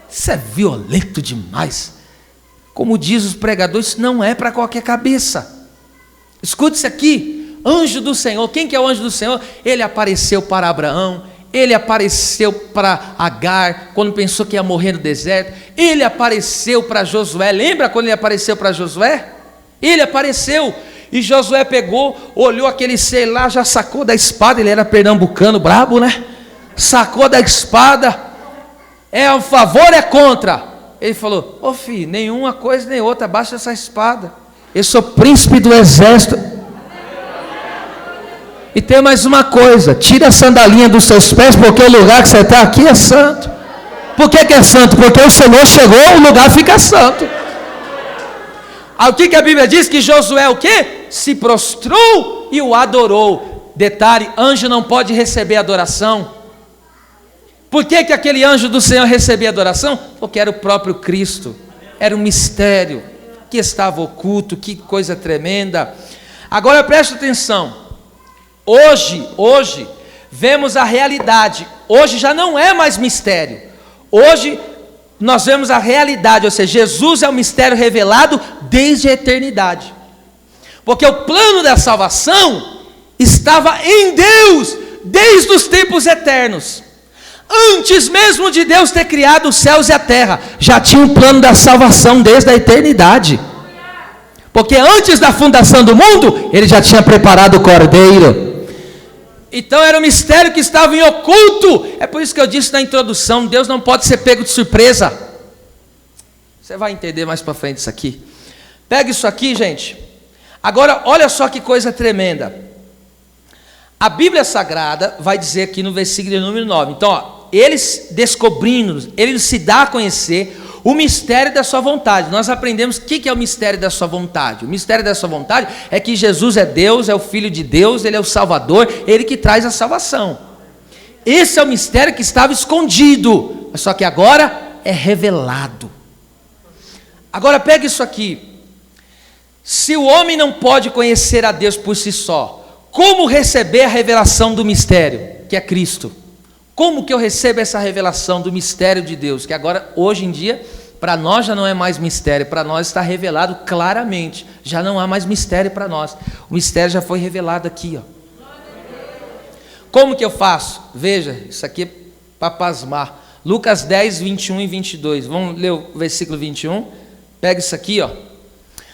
Isso é violento demais. Como diz os pregadores, isso não é para qualquer cabeça. Escute isso aqui, anjo do Senhor. Quem que é o anjo do Senhor? Ele apareceu para Abraão, ele apareceu para Agar, quando pensou que ia morrer no deserto, ele apareceu para Josué. Lembra quando ele apareceu para Josué? Ele apareceu, e Josué pegou, olhou aquele ser lá, já sacou da espada, ele era pernambucano, brabo, sacou da espada, é a favor, é contra? Ele falou: ô filho, nenhuma coisa nem outra, abaixa essa espada, eu sou príncipe do exército. E tem mais uma coisa, tira a sandalinha dos seus pés, porque o lugar que você está aqui é santo. Por que é santo? Porque o Senhor chegou, o lugar fica santo. O que a Bíblia diz? Que Josué o quê? Se prostrou e o adorou. Detalhe, anjo não pode receber adoração. Por que aquele anjo do Senhor recebia adoração? Porque era o próprio Cristo. Era um mistério que estava oculto. Que coisa tremenda. Agora preste atenção. Hoje vemos a realidade. Hoje já não é mais mistério. Hoje nós vemos a realidade, ou seja, Jesus é o mistério revelado desde a eternidade. Porque o plano da salvação estava em Deus desde os tempos eternos. Antes mesmo de Deus ter criado os céus e a terra, já tinha um plano da salvação desde a eternidade. Porque antes da fundação do mundo, ele já tinha preparado o Cordeiro. Então era um mistério que estava em oculto. É por isso que eu disse na introdução, Deus não pode ser pego de surpresa. Você vai entender mais para frente isso aqui. Pega isso aqui, gente. Agora, olha só que coisa tremenda. A Bíblia Sagrada vai dizer aqui no versículo número 9. Então, eles descobrindo, ele se dá a conhecer O mistério da sua vontade. Nós aprendemos o que é o mistério da sua vontade. O mistério da sua vontade é que Jesus é Deus, é o Filho de Deus, Ele é o Salvador, Ele que traz a salvação. Esse é o mistério que estava escondido, só que agora é revelado. Agora pega isso aqui. Se o homem não pode conhecer a Deus por si só, como receber a revelação do mistério, que é Cristo? Como que eu recebo essa revelação do mistério de Deus? Que agora, hoje em dia, para nós já não é mais mistério, para nós está revelado claramente. Já não há mais mistério para nós. O mistério já foi revelado aqui, ó. Como que eu faço? Veja, isso aqui é para pasmar. Lucas 10, 21 e 22. Vamos ler o versículo 21. Pega isso aqui, ó.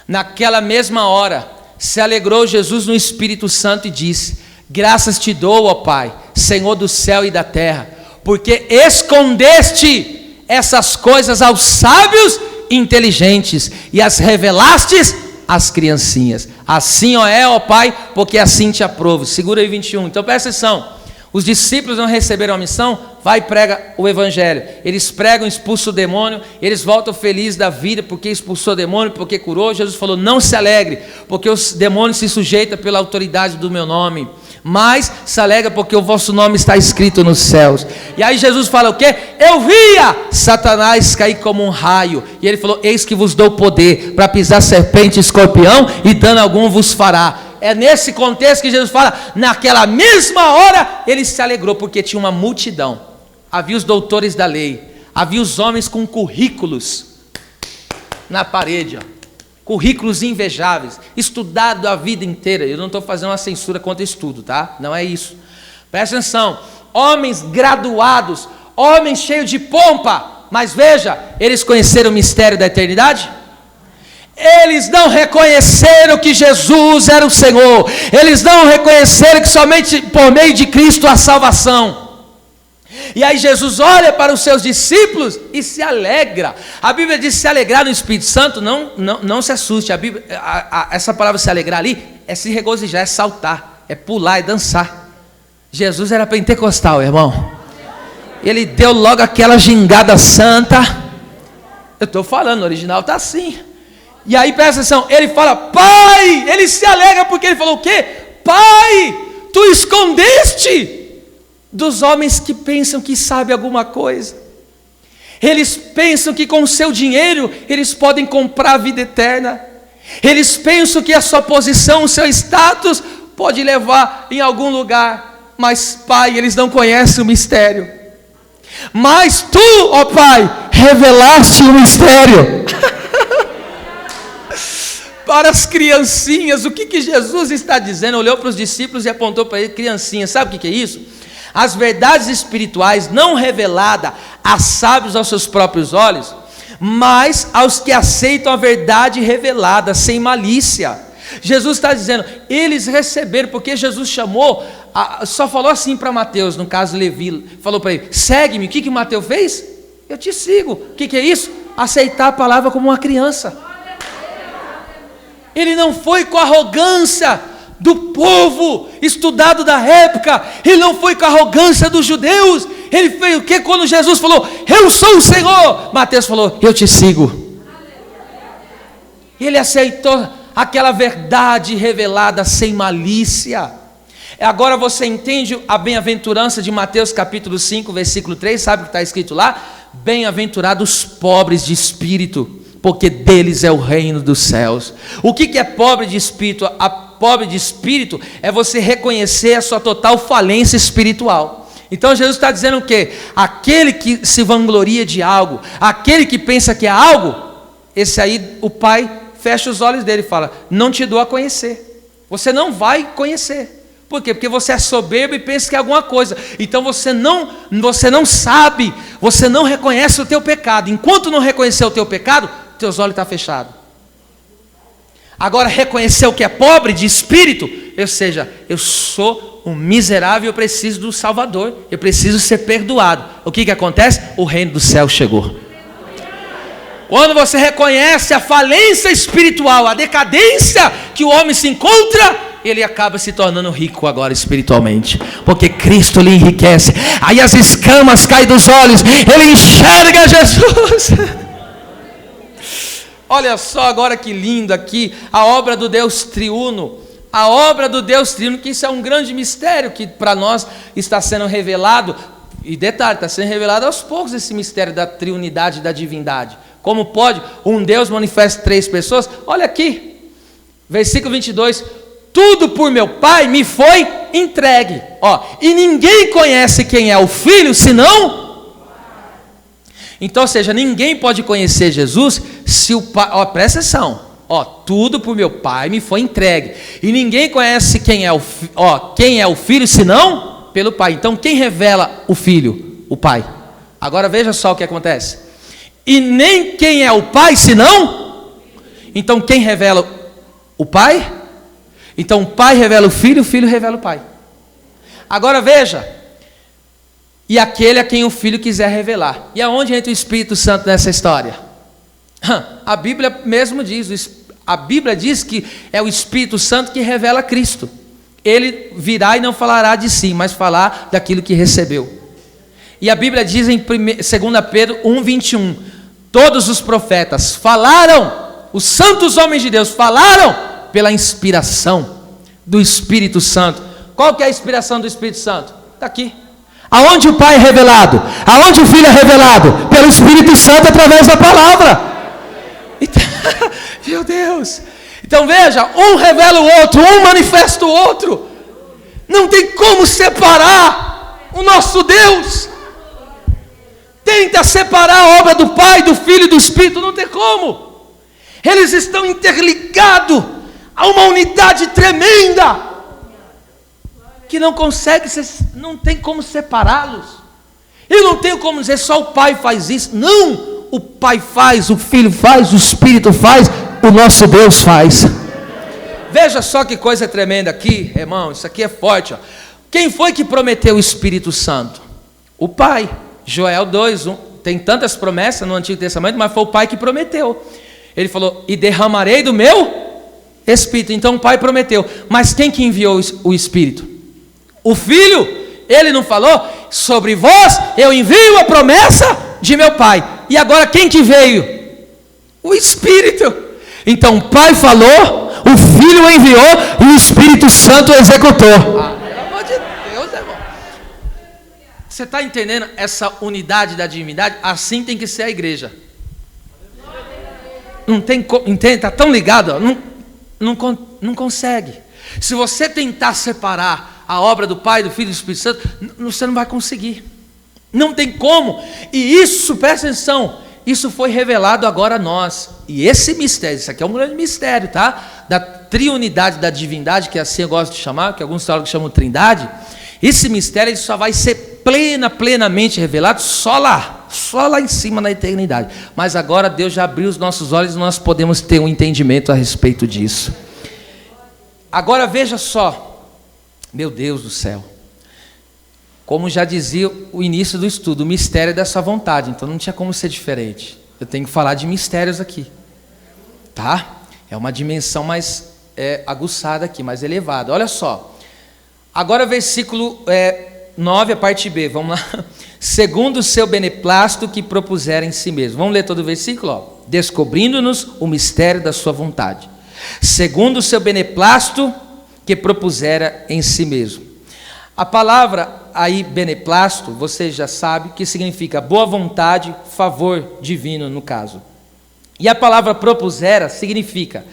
Naquela mesma hora, se alegrou Jesus no Espírito Santo e disse: graças te dou, ó Pai, Senhor do céu e da terra, porque escondeste essas coisas aos sábios e inteligentes e as revelastes às criancinhas. Assim, ó Pai, porque assim te aprovo. Segura aí 21. Então presta atenção. Os discípulos não receberam a missão, vai e prega o evangelho. Eles pregam, expulsam o demônio, eles voltam felizes da vida, porque expulsou o demônio, porque curou. Jesus falou: não se alegre, porque os demônios se sujeitam pela autoridade do meu nome, mas se alegra porque o vosso nome está escrito nos céus. E aí Jesus fala o quê? Eu via Satanás cair como um raio, e ele falou: eis que vos dou poder para pisar serpente e escorpião, e dano algum vos fará. É nesse contexto que Jesus fala: naquela mesma hora ele se alegrou, porque tinha uma multidão. Havia os doutores da lei, havia os homens com currículos na parede, ó. Currículos invejáveis, estudado a vida inteira. Eu não estou fazendo uma censura contra estudo, tá? Não é isso. Presta atenção, homens graduados, homens cheios de pompa, mas veja, eles conheceram o mistério da eternidade? Eles não reconheceram que Jesus era o Senhor, eles não reconheceram que somente por meio de Cristo há salvação. E aí Jesus olha para os seus discípulos e se alegra. A Bíblia diz se alegrar no Espírito Santo. Não se assuste, a Bíblia, essa palavra se alegrar ali é se regozijar, é saltar, é pular, é dançar. Jesus era pentecostal, irmão. Ele deu logo aquela gingada santa. Eu estou falando, o original está assim. E aí presta atenção, ele fala: Pai, ele se alegra porque ele falou o quê? Pai, tu escondeste dos homens que pensam que sabem alguma coisa. Eles pensam que com o seu dinheiro eles podem comprar a vida eterna. Eles pensam que a sua posição, o seu status pode levar em algum lugar. Mas Pai, eles não conhecem o mistério. Mas tu, ó Pai, revelaste o mistério. Para as criancinhas, o que Jesus está dizendo? Olhou para os discípulos e apontou para ele: criancinhas, sabe o que é isso? As verdades espirituais não reveladas a sábios aos seus próprios olhos, mas aos que aceitam a verdade revelada sem malícia. Jesus está dizendo, eles receberam, porque Jesus chamou, só falou assim para Mateus, no caso Levi, falou para ele: segue-me. O que Mateus fez? Eu te sigo. O que é isso? Aceitar a palavra como uma criança. Ele não foi com arrogância do povo estudado da época, ele não foi com a arrogância dos judeus. Ele fez o que? Quando Jesus falou: eu sou o Senhor, Mateus falou: eu te sigo. Ele aceitou aquela verdade revelada sem malícia. Agora você entende a bem-aventurança de Mateus capítulo 5, versículo 3, sabe o que está escrito lá? Bem-aventurados os pobres de espírito, porque deles é o reino dos céus. O que é pobre de espírito? A pobre de espírito é você reconhecer a sua total falência espiritual. Então Jesus está dizendo o quê? Aquele que se vangloria de algo, aquele que pensa que é algo, esse aí o Pai fecha os olhos dele e fala: não te dou a conhecer. Você não vai conhecer. Por quê? Porque você é soberbo e pensa que é alguma coisa. Então você não sabe, você não reconhece o teu pecado. Enquanto não reconhecer o teu pecado, teus olhos estão fechados. Agora, reconhecer o que é pobre de espírito, ou seja, eu sou um miserável, eu preciso do Salvador, eu preciso ser perdoado. O que acontece? O reino do céu chegou. Quando você reconhece a falência espiritual, a decadência que o homem se encontra, ele acaba se tornando rico agora espiritualmente, porque Cristo lhe enriquece. Aí as escamas caem dos olhos, ele enxerga Jesus. Olha só agora que lindo aqui, a obra do Deus triuno. A obra do Deus triuno, que isso é um grande mistério que para nós está sendo revelado. E detalhe, está sendo revelado aos poucos esse mistério da triunidade e da divindade. Como pode um Deus manifesta 3 pessoas? Olha aqui, versículo 22. Tudo por meu Pai me foi entregue. E ninguém conhece quem é o Filho, senão... Então, ou seja, ninguém pode conhecer Jesus se o Pai... presta atenção. Tudo por meu Pai me foi entregue. E ninguém conhece quem é o Filho, senão pelo Pai. Então, quem revela o Filho? O Pai. Agora veja só o que acontece. E nem quem é o Pai, senão... Então, quem revela o Pai? Então, o Pai revela o Filho revela o Pai. Agora veja... E aquele a quem o Filho quiser revelar. E aonde entra o Espírito Santo nessa história? A Bíblia mesmo diz, a Bíblia diz que é o Espírito Santo que revela Cristo. Ele virá e não falará de si, mas falar daquilo que recebeu. E a Bíblia diz em 2 Pedro 1:21, todos os profetas falaram, os santos homens de Deus falaram pela inspiração do Espírito Santo. Qual que é a inspiração do Espírito Santo? Está aqui. Aonde o Pai é revelado? Aonde o Filho é revelado? Pelo Espírito Santo através da palavra. Então, meu Deus. Então veja, um revela o outro, um manifesta o outro. Não tem como separar o nosso Deus. Tenta separar a obra do Pai, do Filho e do Espírito, não tem como. Eles estão interligados a uma unidade tremenda, que não consegue, não tem como separá-los. Eu não tenho como dizer só o Pai faz isso. Não, o Pai faz, o Filho faz, o Espírito faz, o nosso Deus faz. Veja só que coisa tremenda aqui, irmão, isso aqui é forte. Quem foi que prometeu o Espírito Santo? O Pai. Joel 2:1. Tem tantas promessas no Antigo Testamento, mas foi o Pai que prometeu. Ele falou, e derramarei do meu Espírito. Então o Pai prometeu. Mas quem que enviou o Espírito? O Filho. Ele não falou, sobre vós eu envio a promessa de meu Pai. E agora quem que veio? O Espírito. Então o Pai falou, o Filho enviou e o Espírito Santo executou. Pelo amor de Deus, irmão. Você está entendendo essa unidade da divindade? Assim tem que ser a igreja. Não tem como, entende? Está tão ligado, não consegue. Se você tentar separar a obra do Pai, do Filho e do Espírito Santo, você não vai conseguir. Não tem como. E isso, presta atenção, isso foi revelado agora a nós. E esse mistério, isso aqui é um grande mistério, tá? Da triunidade, da divindade, que assim eu gosto de chamar, que alguns teólogos chamam de trindade. Esse mistério ele só vai ser plenamente revelado só lá em cima na eternidade. Mas agora Deus já abriu os nossos olhos e nós podemos ter um entendimento a respeito disso. Agora veja só. Meu Deus do céu, como já dizia o início do estudo, o mistério é dessa vontade, então não tinha como ser diferente. Eu tenho que falar de mistérios aqui, tá? É uma dimensão mais aguçada aqui, mais elevada. Olha só, agora versículo 9, a parte B, vamos lá. Segundo o seu beneplácito que propusera em si mesmo. Vamos ler todo o versículo? Descobrindo-nos o mistério da sua vontade. Segundo o seu beneplácito que propusera em si mesmo. A palavra aí, beneplácito, você já sabe que significa boa vontade, favor divino no caso. E a palavra propusera significa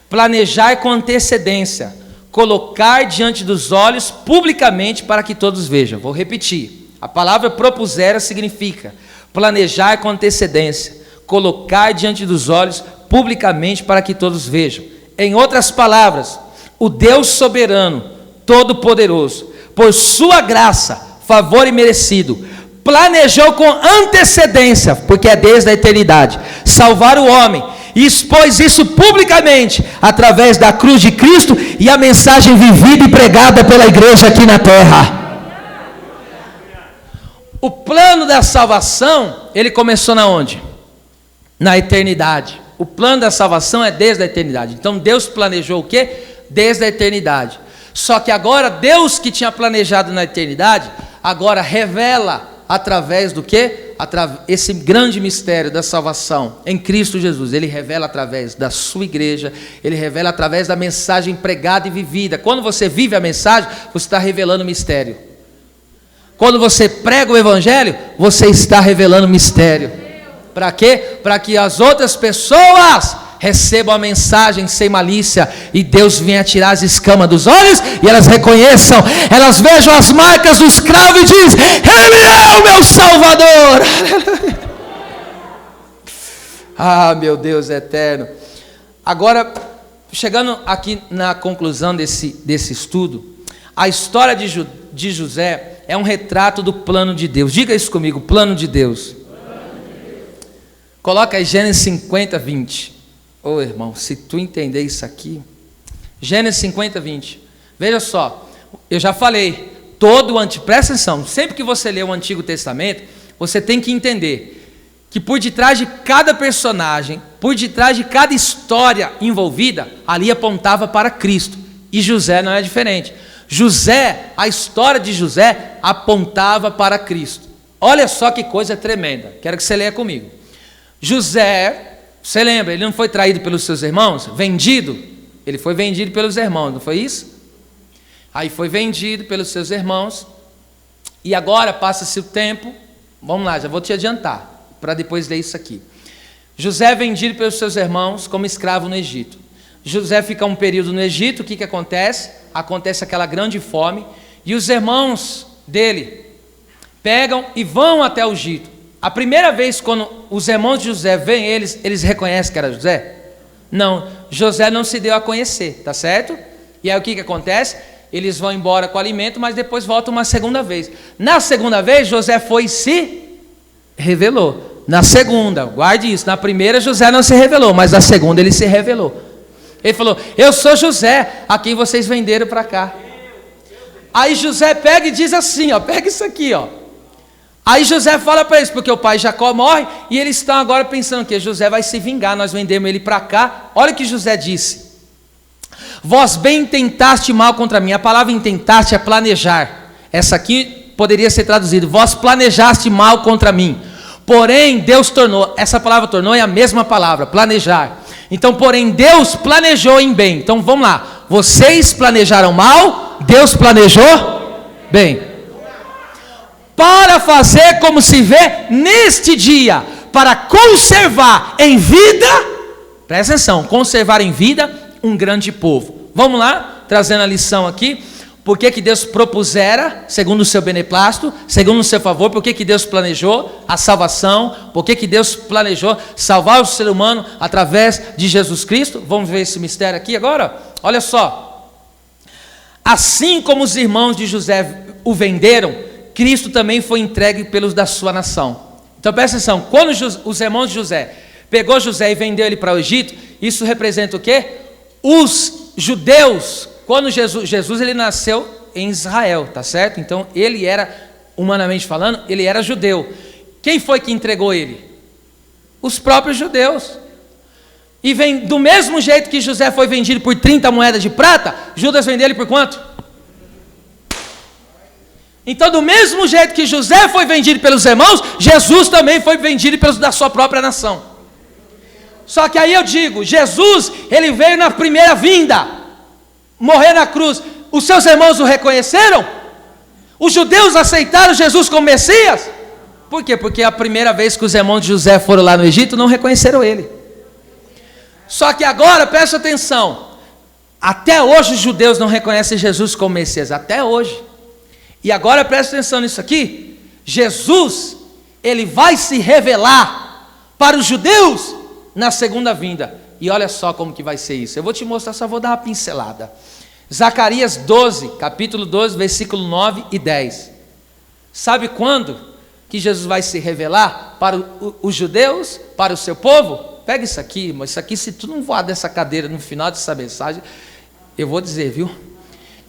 planejar com antecedência, colocar diante dos olhos publicamente para que todos vejam. Vou repetir. A palavra propusera significa planejar com antecedência, colocar diante dos olhos publicamente para que todos vejam. Em outras palavras, o Deus soberano, todo-poderoso, por sua graça, favor imerecido, planejou com antecedência, porque é desde a eternidade, salvar o homem, e expôs isso publicamente, através da cruz de Cristo, e a mensagem vivida e pregada pela igreja aqui na terra. O plano da salvação, ele começou na onde? Na eternidade. O plano da salvação é desde a eternidade. Então Deus planejou o quê? Desde a eternidade. Só que agora Deus que tinha planejado na eternidade, agora revela através do quê? Esse grande mistério da salvação em Cristo Jesus, ele revela através da sua igreja, ele revela através da mensagem pregada e vivida. Quando você vive a mensagem, você está revelando o mistério. Quando você prega o evangelho, você está revelando o mistério. Para quê? Para que as outras pessoas recebam a mensagem sem malícia e Deus venha tirar as escamas dos olhos e elas reconheçam, elas vejam as marcas dos cravos e dizem: Ele é o meu Salvador. Ah, meu Deus eterno. Agora, chegando aqui na conclusão desse estudo, a história de José é um retrato do plano de Deus. Diga isso comigo: plano de Deus. Coloca aí Gênesis 50, 20. Ô irmão, se tu entender isso aqui, Gênesis 50, 20. Veja só, eu já falei, presta atenção, sempre que você lê o Antigo Testamento, você tem que entender que por detrás de cada personagem, por detrás de cada história envolvida, ali apontava para Cristo. E José não é diferente. A história de José apontava para Cristo. Olha só que coisa tremenda, quero que você leia comigo. José, você lembra, ele não foi traído pelos seus irmãos? Vendido? Ele foi vendido pelos irmãos, não foi isso? Aí foi vendido pelos seus irmãos, e agora passa-se o tempo, vamos lá, já vou te adiantar, para depois ler isso aqui. José é vendido pelos seus irmãos como escravo no Egito. José fica um período no Egito, o que acontece? Acontece aquela grande fome, e os irmãos dele pegam e vão até o Egito. A primeira vez quando os irmãos de José veem eles reconhecem que era José? Não, José não se deu a conhecer, tá certo? E aí o que acontece? Eles vão embora com o alimento, mas depois voltam uma segunda vez. Na segunda vez, José foi e se revelou. Na segunda, guarde isso, na primeira José não se revelou, mas na segunda ele se revelou. Ele falou: eu sou José, a quem vocês venderam para cá. Aí José pega e diz assim, ó, pega isso aqui, ó. Aí José fala para eles, porque o pai Jacó morre, e eles estão agora pensando que José vai se vingar, nós vendemos ele para cá. Olha o que José disse: vós bem intentaste mal contra mim. A palavra intentaste é planejar. Essa aqui poderia ser traduzida: vós planejaste mal contra mim. Porém Deus tornou, essa palavra tornou é a mesma palavra, planejar. Então, porém Deus planejou em bem. Então vamos lá, vocês planejaram mal, Deus planejou bem, para fazer como se vê neste dia, para conservar em vida, presta atenção, conservar em vida um grande povo. Vamos lá, trazendo a lição aqui. Por que Deus propusera, segundo o seu beneplácito, segundo o seu favor? Por que Deus planejou a salvação? Por que Deus planejou salvar o ser humano através de Jesus Cristo? Vamos ver esse mistério aqui agora? Olha só. Assim como os irmãos de José o venderam, Cristo também foi entregue pelos da sua nação. Então presta atenção, quando os irmãos de José pegou José e vendeu ele para o Egito, isso representa o quê? Os judeus, quando Jesus ele nasceu em Israel, tá certo? Então ele era, humanamente falando, ele era judeu. Quem foi que entregou ele? Os próprios judeus. E vem do mesmo jeito que José foi vendido por 30 moedas de prata, Judas vendeu ele por quanto? Então, do mesmo jeito que José foi vendido pelos irmãos, Jesus também foi vendido pelos da sua própria nação. Só que aí eu digo, Jesus, ele veio na primeira vinda, morrer na cruz. Os seus irmãos o reconheceram? Os judeus aceitaram Jesus como Messias? Por quê? Porque a primeira vez que os irmãos de José foram lá no Egito, não reconheceram ele. Só que agora, presta atenção, até hoje os judeus não reconhecem Jesus como Messias, até hoje. E agora presta atenção nisso aqui, Jesus, ele vai se revelar para os judeus na segunda vinda, e olha só como que vai ser isso, eu vou te mostrar, só vou dar uma pincelada. Zacarias 12, capítulo 12, versículo 9 e 10, sabe quando que Jesus vai se revelar para os judeus, para o seu povo? Pega isso aqui, mas isso aqui, se tu não voar dessa cadeira no final dessa mensagem, eu vou dizer, viu?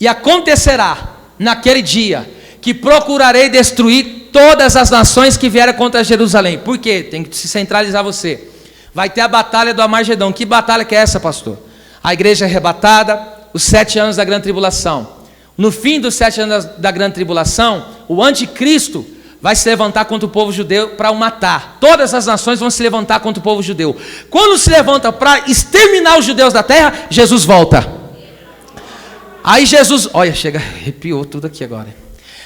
E acontecerá naquele dia que procurarei destruir todas as nações que vieram contra Jerusalém. Por quê? Tem que se centralizar você. Vai ter a batalha do Armagedão. Que batalha que é essa, pastor? A igreja é arrebatada, os 7 anos da grande tribulação. No fim dos 7 anos da grande tribulação, o anticristo vai se levantar contra o povo judeu para o matar. Todas as nações vão se levantar contra o povo judeu. Quando se levanta para exterminar os judeus da terra, Jesus volta. Aí Jesus, olha, chega, arrepiou tudo aqui agora.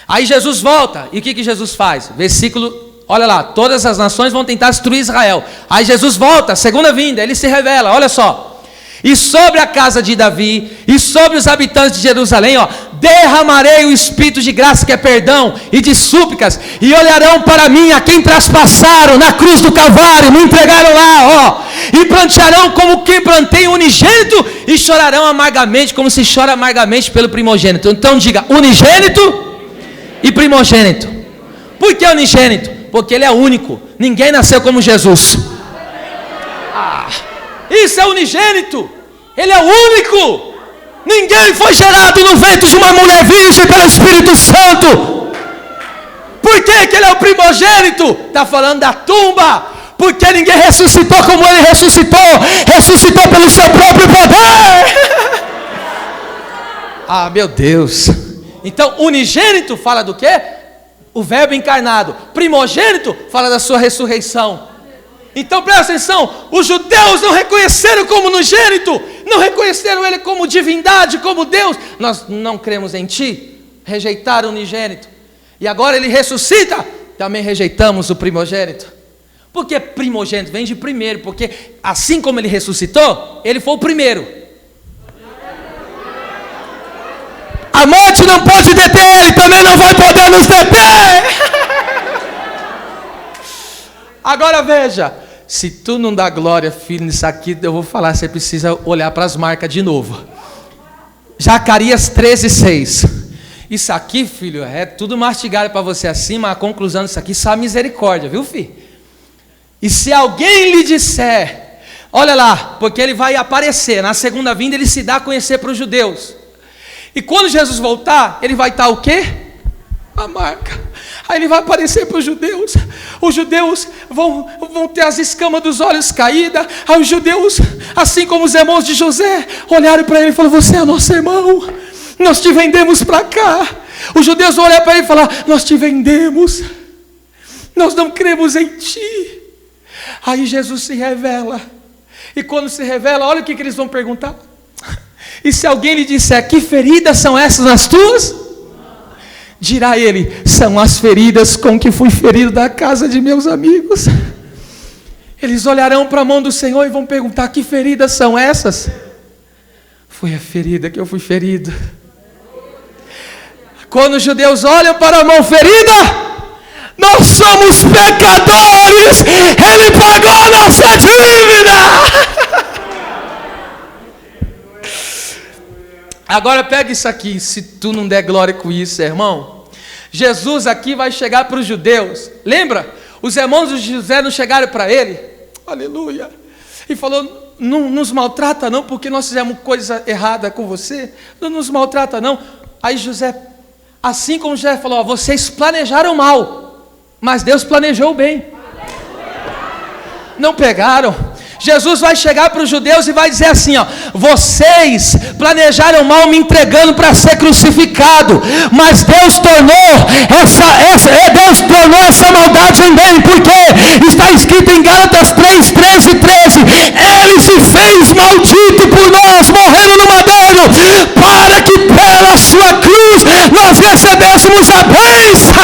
Aí Jesus volta, e o que Jesus faz? Versículo, olha lá, todas as nações vão tentar destruir Israel. Aí Jesus volta, segunda vinda, ele se revela, olha só. E sobre a casa de Davi, e sobre os habitantes de Jerusalém, ó, derramarei o espírito de graça, que é perdão, e de súplicas, e olharão para mim a quem traspassaram na cruz do Calvário, me entregaram lá, ó, e plantearão como quem planteia unigênito, e chorarão amargamente, como se chora amargamente pelo primogênito. Então diga, unigênito e primogênito. Por que unigênito? Porque ele é único, ninguém nasceu como Jesus. Isso é unigênito, ele é único, ninguém foi gerado no ventre de uma mulher virgem pelo Espírito Santo. Por que ele é o primogênito? Está falando da tumba, porque ninguém ressuscitou como ele ressuscitou, ressuscitou pelo seu próprio poder. Meu Deus. Então unigênito fala do quê? O verbo encarnado. Primogênito fala da sua ressurreição. Então presta atenção, os judeus não reconheceram como unigênito, não reconheceram ele como divindade, como Deus. Nós não cremos em ti, rejeitaram o unigênito. E agora ele ressuscita, também rejeitamos o primogênito. Por que primogênito? Vem de primeiro, porque assim como ele ressuscitou, ele foi o primeiro. A morte não pode deter ele, também não vai poder nos deter. Agora veja, se tu não dá glória, filho, nisso aqui, eu vou falar, você precisa olhar para as marcas de novo. Zacarias 13:6. Isso aqui, filho, é tudo mastigado para você assim, mas a conclusão disso aqui, só a misericórdia, viu, filho? E se alguém lhe disser, olha lá, porque ele vai aparecer, na segunda vinda ele se dá a conhecer para os judeus. E quando Jesus voltar, ele vai estar o quê? A marca. Aí ele vai aparecer para os judeus vão ter as escamas dos olhos caídas. Aí os judeus, assim como os irmãos de José, olharam para ele e falaram, você é nosso irmão, nós te vendemos para cá. Os judeus vão olhar para ele e falar, nós te vendemos, nós não cremos em ti. Aí Jesus se revela, e quando se revela, olha o que eles vão perguntar. E se alguém lhe disser, que feridas são essas nas tuas? Dirá ele, são as feridas com que fui ferido da casa de meus amigos. Eles olharão para a mão do Senhor e vão perguntar, que feridas são essas? Foi a ferida que eu fui ferido. Quando os judeus olham para a mão ferida, nós somos pecadores, ele pagou a nossa dívida. Agora pega isso aqui, se tu não der glória com isso, irmão. Jesus aqui vai chegar para os judeus. Lembra? Os irmãos de José não chegaram para ele. Aleluia. E falou, não nos maltrata não, porque nós fizemos coisa errada com você. Não nos maltrata não. Aí José, assim como José falou, vocês planejaram mal, mas Deus planejou bem. Não pegaram. Jesus vai chegar para os judeus e vai dizer assim, vocês planejaram mal me entregando para ser crucificado, mas Deus tornou essa maldade em bem, porque está escrito em Gálatas 3:13, ele se fez maldito por nós, morrendo no madeiro, para que pela sua cruz nós recebêssemos a bênção.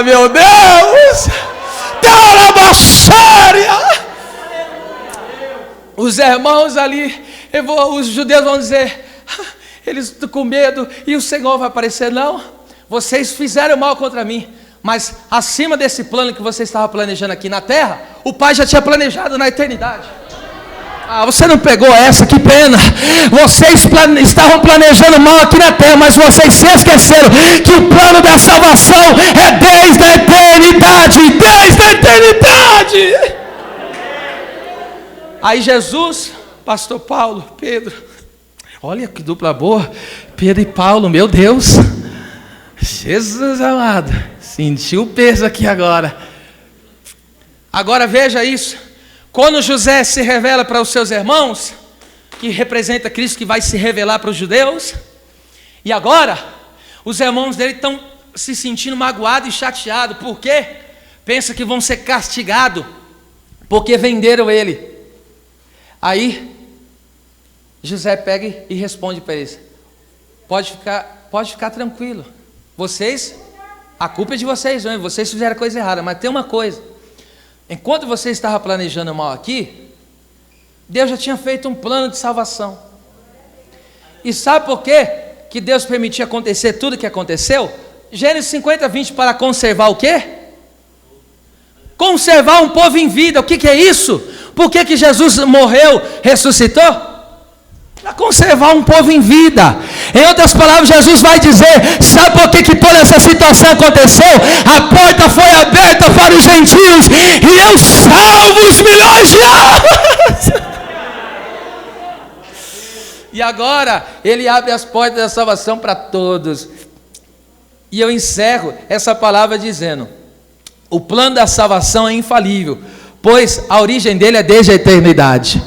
Meu Deus! Os irmãos ali, os judeus vão dizer, eles estão com medo, e o Senhor vai aparecer, não, vocês fizeram mal contra mim, mas acima desse plano que você estava planejando aqui na terra, o Pai já tinha planejado na eternidade. Você não pegou essa, que pena. Vocês estavam planejando mal aqui na terra, mas vocês se esqueceram que o plano da salvação é desde a eternidade. Desde a eternidade. Aí Jesus, pastor Paulo, Pedro, olha que dupla boa, Pedro e Paulo, meu Deus, Jesus amado, sentiu o peso aqui agora. Agora veja isso. Quando José se revela para os seus irmãos, que representa Cristo, que vai se revelar para os judeus, E agora, os irmãos dele estão se sentindo magoados e chateados. Por quê? Pensa que vão ser castigados, porque venderam ele. Aí, José pega e responde para eles: pode ficar tranquilo. Vocês, a culpa é de vocês, não é? Vocês fizeram a coisa errada. Mas tem uma coisa: enquanto você estava planejando mal aqui, Deus já tinha feito um plano de salvação. E sabe por quê que Deus permitiu acontecer tudo o que aconteceu? Gênesis 50:20, para conservar o quê? Conservar um povo em vida. O que é isso? Por que Jesus morreu, ressuscitou? Para conservar um povo em vida. Em outras palavras, Jesus vai dizer: sabe por que toda essa situação aconteceu? A porta foi aberta para os gentios e eu salvo os milhões de almas. E agora ele abre as portas da salvação para todos. E eu encerro essa palavra dizendo: o plano da salvação é infalível, pois a origem dele é desde a eternidade.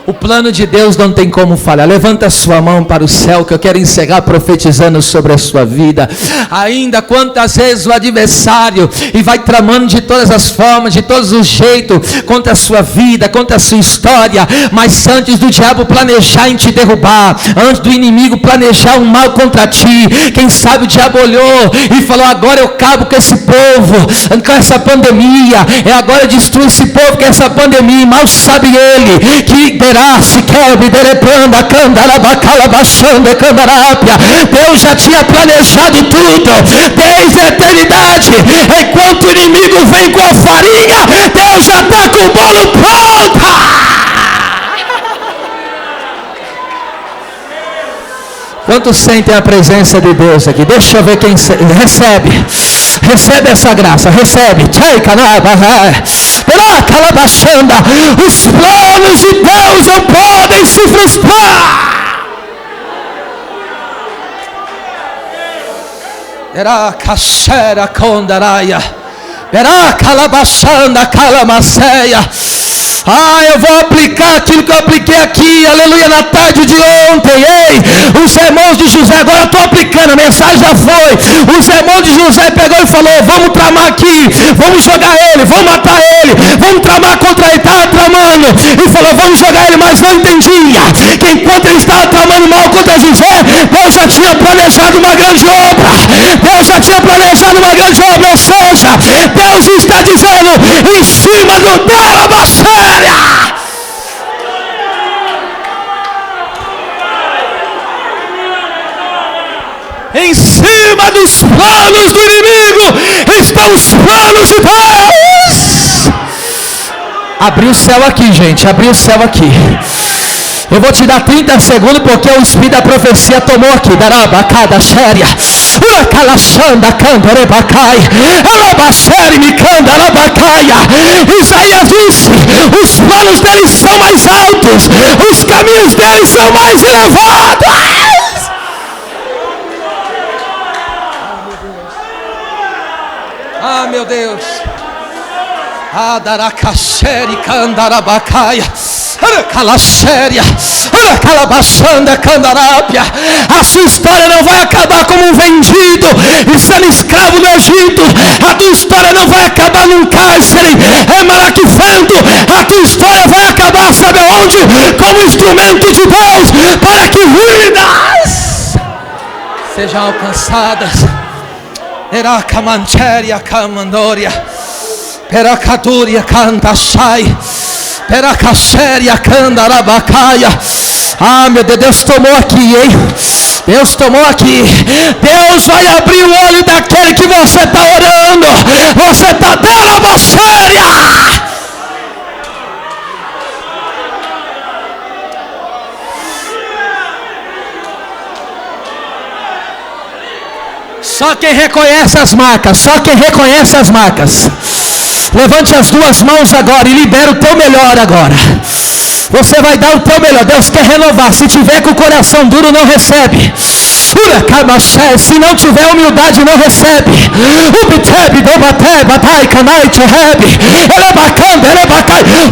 O plano de Deus não tem como falhar. Levanta a sua mão para o céu, que eu quero encerrar profetizando sobre a sua vida. Ainda quantas vezes o adversário e vai tramando de todas as formas, de todos os jeitos, contra a sua vida, contra a sua história. Mas antes do diabo planejar em te derrubar, antes do inimigo planejar um mal contra ti, quem sabe o diabo olhou e falou: agora eu acabo com esse povo, com essa pandemia, agora eu destruo esse povo com essa pandemia. Mal sabe ele que se quebre, derebranda, candarabacala, baixando, candarápia. Deus já tinha planejado tudo desde a eternidade. Enquanto o inimigo vem com a farinha, Deus já está com o bolo pronto. Quantos sentem a presença de Deus aqui? Deixa eu ver quem recebe essa graça, recebe. Os planos de Deus não podem se frustrar. Era cachera condaraia, era calabachanda calamaceia. Eu vou aplicar aquilo que eu apliquei aqui, aleluia, na tarde de ontem. Ei, os irmãos de José, agora eu estou aplicando, a mensagem já foi. Os irmãos de José pegou e falou: vamos tramar aqui, vamos jogar ele, vamos matar ele, vamos tramar contra ele. Estava tramando e falou: vamos jogar ele, mas não entendia que enquanto ele estava tramando mal contra José, Deus já tinha planejado uma grande obra. Deus já tinha planejado uma grande obra. Ou seja, Deus está dizendo: em cima do Darabacé, em cima dos planos do inimigo estão os planos de Deus. Abriu o céu aqui, gente, abriu o céu aqui. Eu vou te dar 30 segundos, porque o espírito da profecia tomou aqui. Darabacada xéria, calachanda candarebacai, alabaxere me candarabacaia. Isaías disse: os planos deles são mais altos, os caminhos deles são mais elevados. Ah, meu Deus. Adaracacheri candarabacaia, calachéria, calabachanda candarápia. A sua história não vai acabar como um vendido e sendo escravo no Egito. A tua história não vai acabar num cárcere maraquifando. A tua história vai acabar, sabe aonde? Como instrumento de Deus, para que vidas sejam alcançadas. Eracamancheria camandória, Peracadúria cantachai, Peracaxéria candarabacaia. Ah, meu Deus, Deus tomou aqui, hein? Deus tomou aqui. Deus vai abrir o olho daquele que você está orando. Você está dando a baixéria. Só quem reconhece as marcas, só quem reconhece as marcas. Levante as duas mãos agora e libera o teu melhor agora. Você vai dar o teu melhor. Deus quer renovar. Se tiver com o coração duro, não recebe. Se não tiver humildade, não recebe.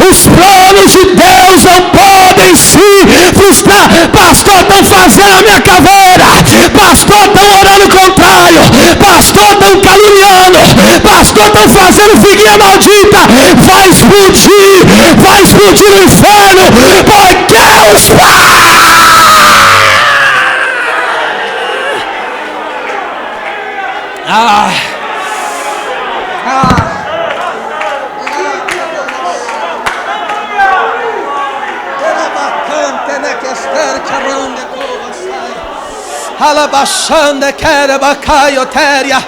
Os planos de Deus não podem se frustrar. Pastor, estão fazendo a minha caveira. pastor estão orando contrário, pastor estão caluniando, pastor estão fazendo figuinha maldita. Vai explodir no inferno, porque os Alabashanda Kerabakai Otéria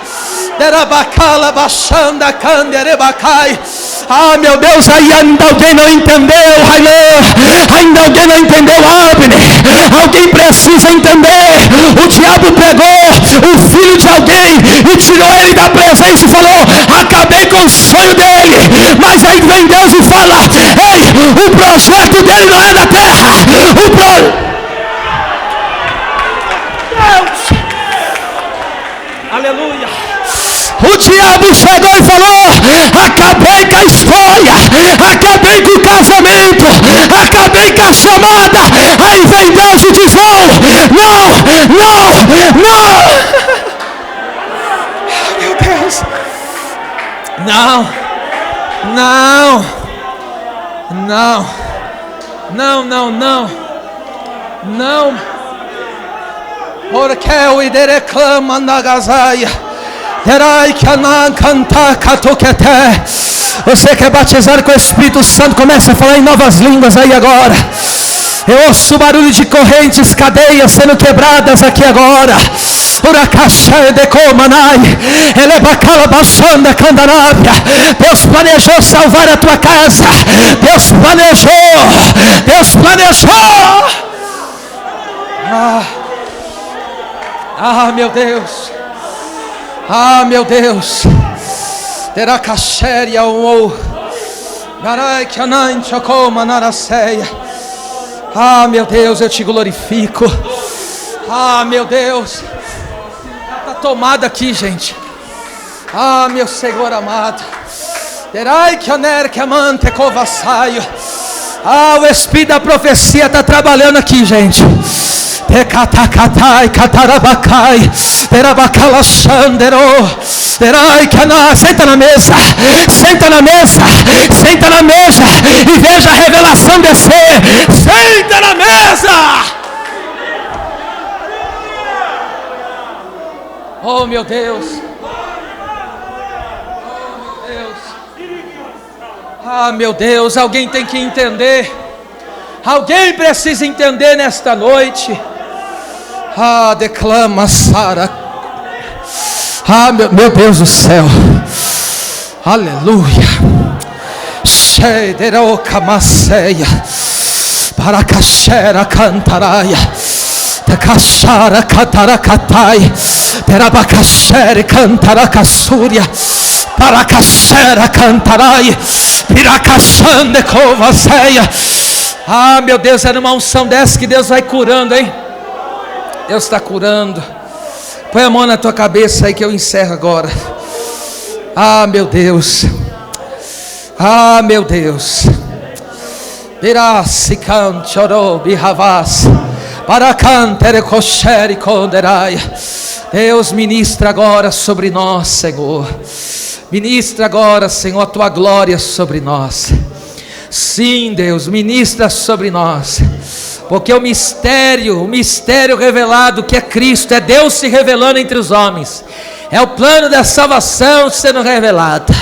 Derabacala Bashanda Kanderebacai. Ah, meu Deus, ainda alguém não entendeu, ainda alguém não entendeu, Abner. Alguém precisa entender. O diabo pegou o filho de alguém e tirou ele da presença e falou: acabei com o sonho dele. Mas aí vem Deus e fala: ei, o projeto dele não é da terra. Aleluia. O diabo chegou e falou: acabei com a história, acabei com o casamento, acabei com a chamada. Aí vem Deus e diz: não. Meu Deus. Não. Porque o idere clama na gazaia. Você quer batizar com o Espírito Santo? Começa a falar em novas línguas aí agora. Eu ouço o barulho de correntes, cadeias sendo quebradas aqui agora. Deus planejou salvar a tua casa. Deus planejou. Meu Deus. Meu Deus. Terá caxéria ou narai que anan chocoma naraceia. Meu Deus, eu te glorifico. Meu Deus. Está tomada aqui, gente. Meu Senhor amado. Terai que aner que amante covassaio. O Espírito da profecia está trabalhando aqui, gente. Senta na mesa e veja a revelação descer. Senta na mesa. Oh meu Deus. Meu Deus, alguém tem que entender. Alguém precisa entender nesta noite. Declama Sara. Meu Deus do céu. Aleluia. Shederoca maceia. Paracachera cantaraia. Tecachara cataracatai. Terabacachere cantaracassúria. Paracachera cantarai. Piracachande covaceia. Meu Deus, é numa unção dessa que Deus vai curando, hein? Deus está curando. Põe a mão na tua cabeça aí que eu encerro agora. Meu Deus. Meu Deus. Birasican chorou bihavas. Paracantere coxere conderai. Deus, ministra agora sobre nós, Senhor. Ministra agora, Senhor, a tua glória sobre nós. Sim, Deus, ministra sobre nós. Porque o mistério revelado que é Cristo, é Deus se revelando entre os homens. É o plano da salvação sendo revelado.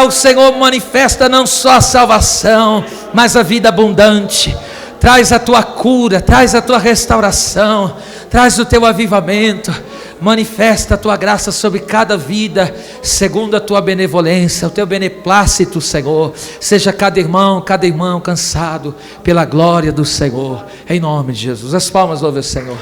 O Senhor manifesta não só a salvação, mas a vida abundante. Traz a tua cura, traz a tua restauração, traz o teu avivamento. Manifesta a tua graça sobre cada vida, segundo a tua benevolência, o teu beneplácito, Senhor. Seja cada irmão cansado pela glória do Senhor, em nome de Jesus. As palmas, louve o Senhor.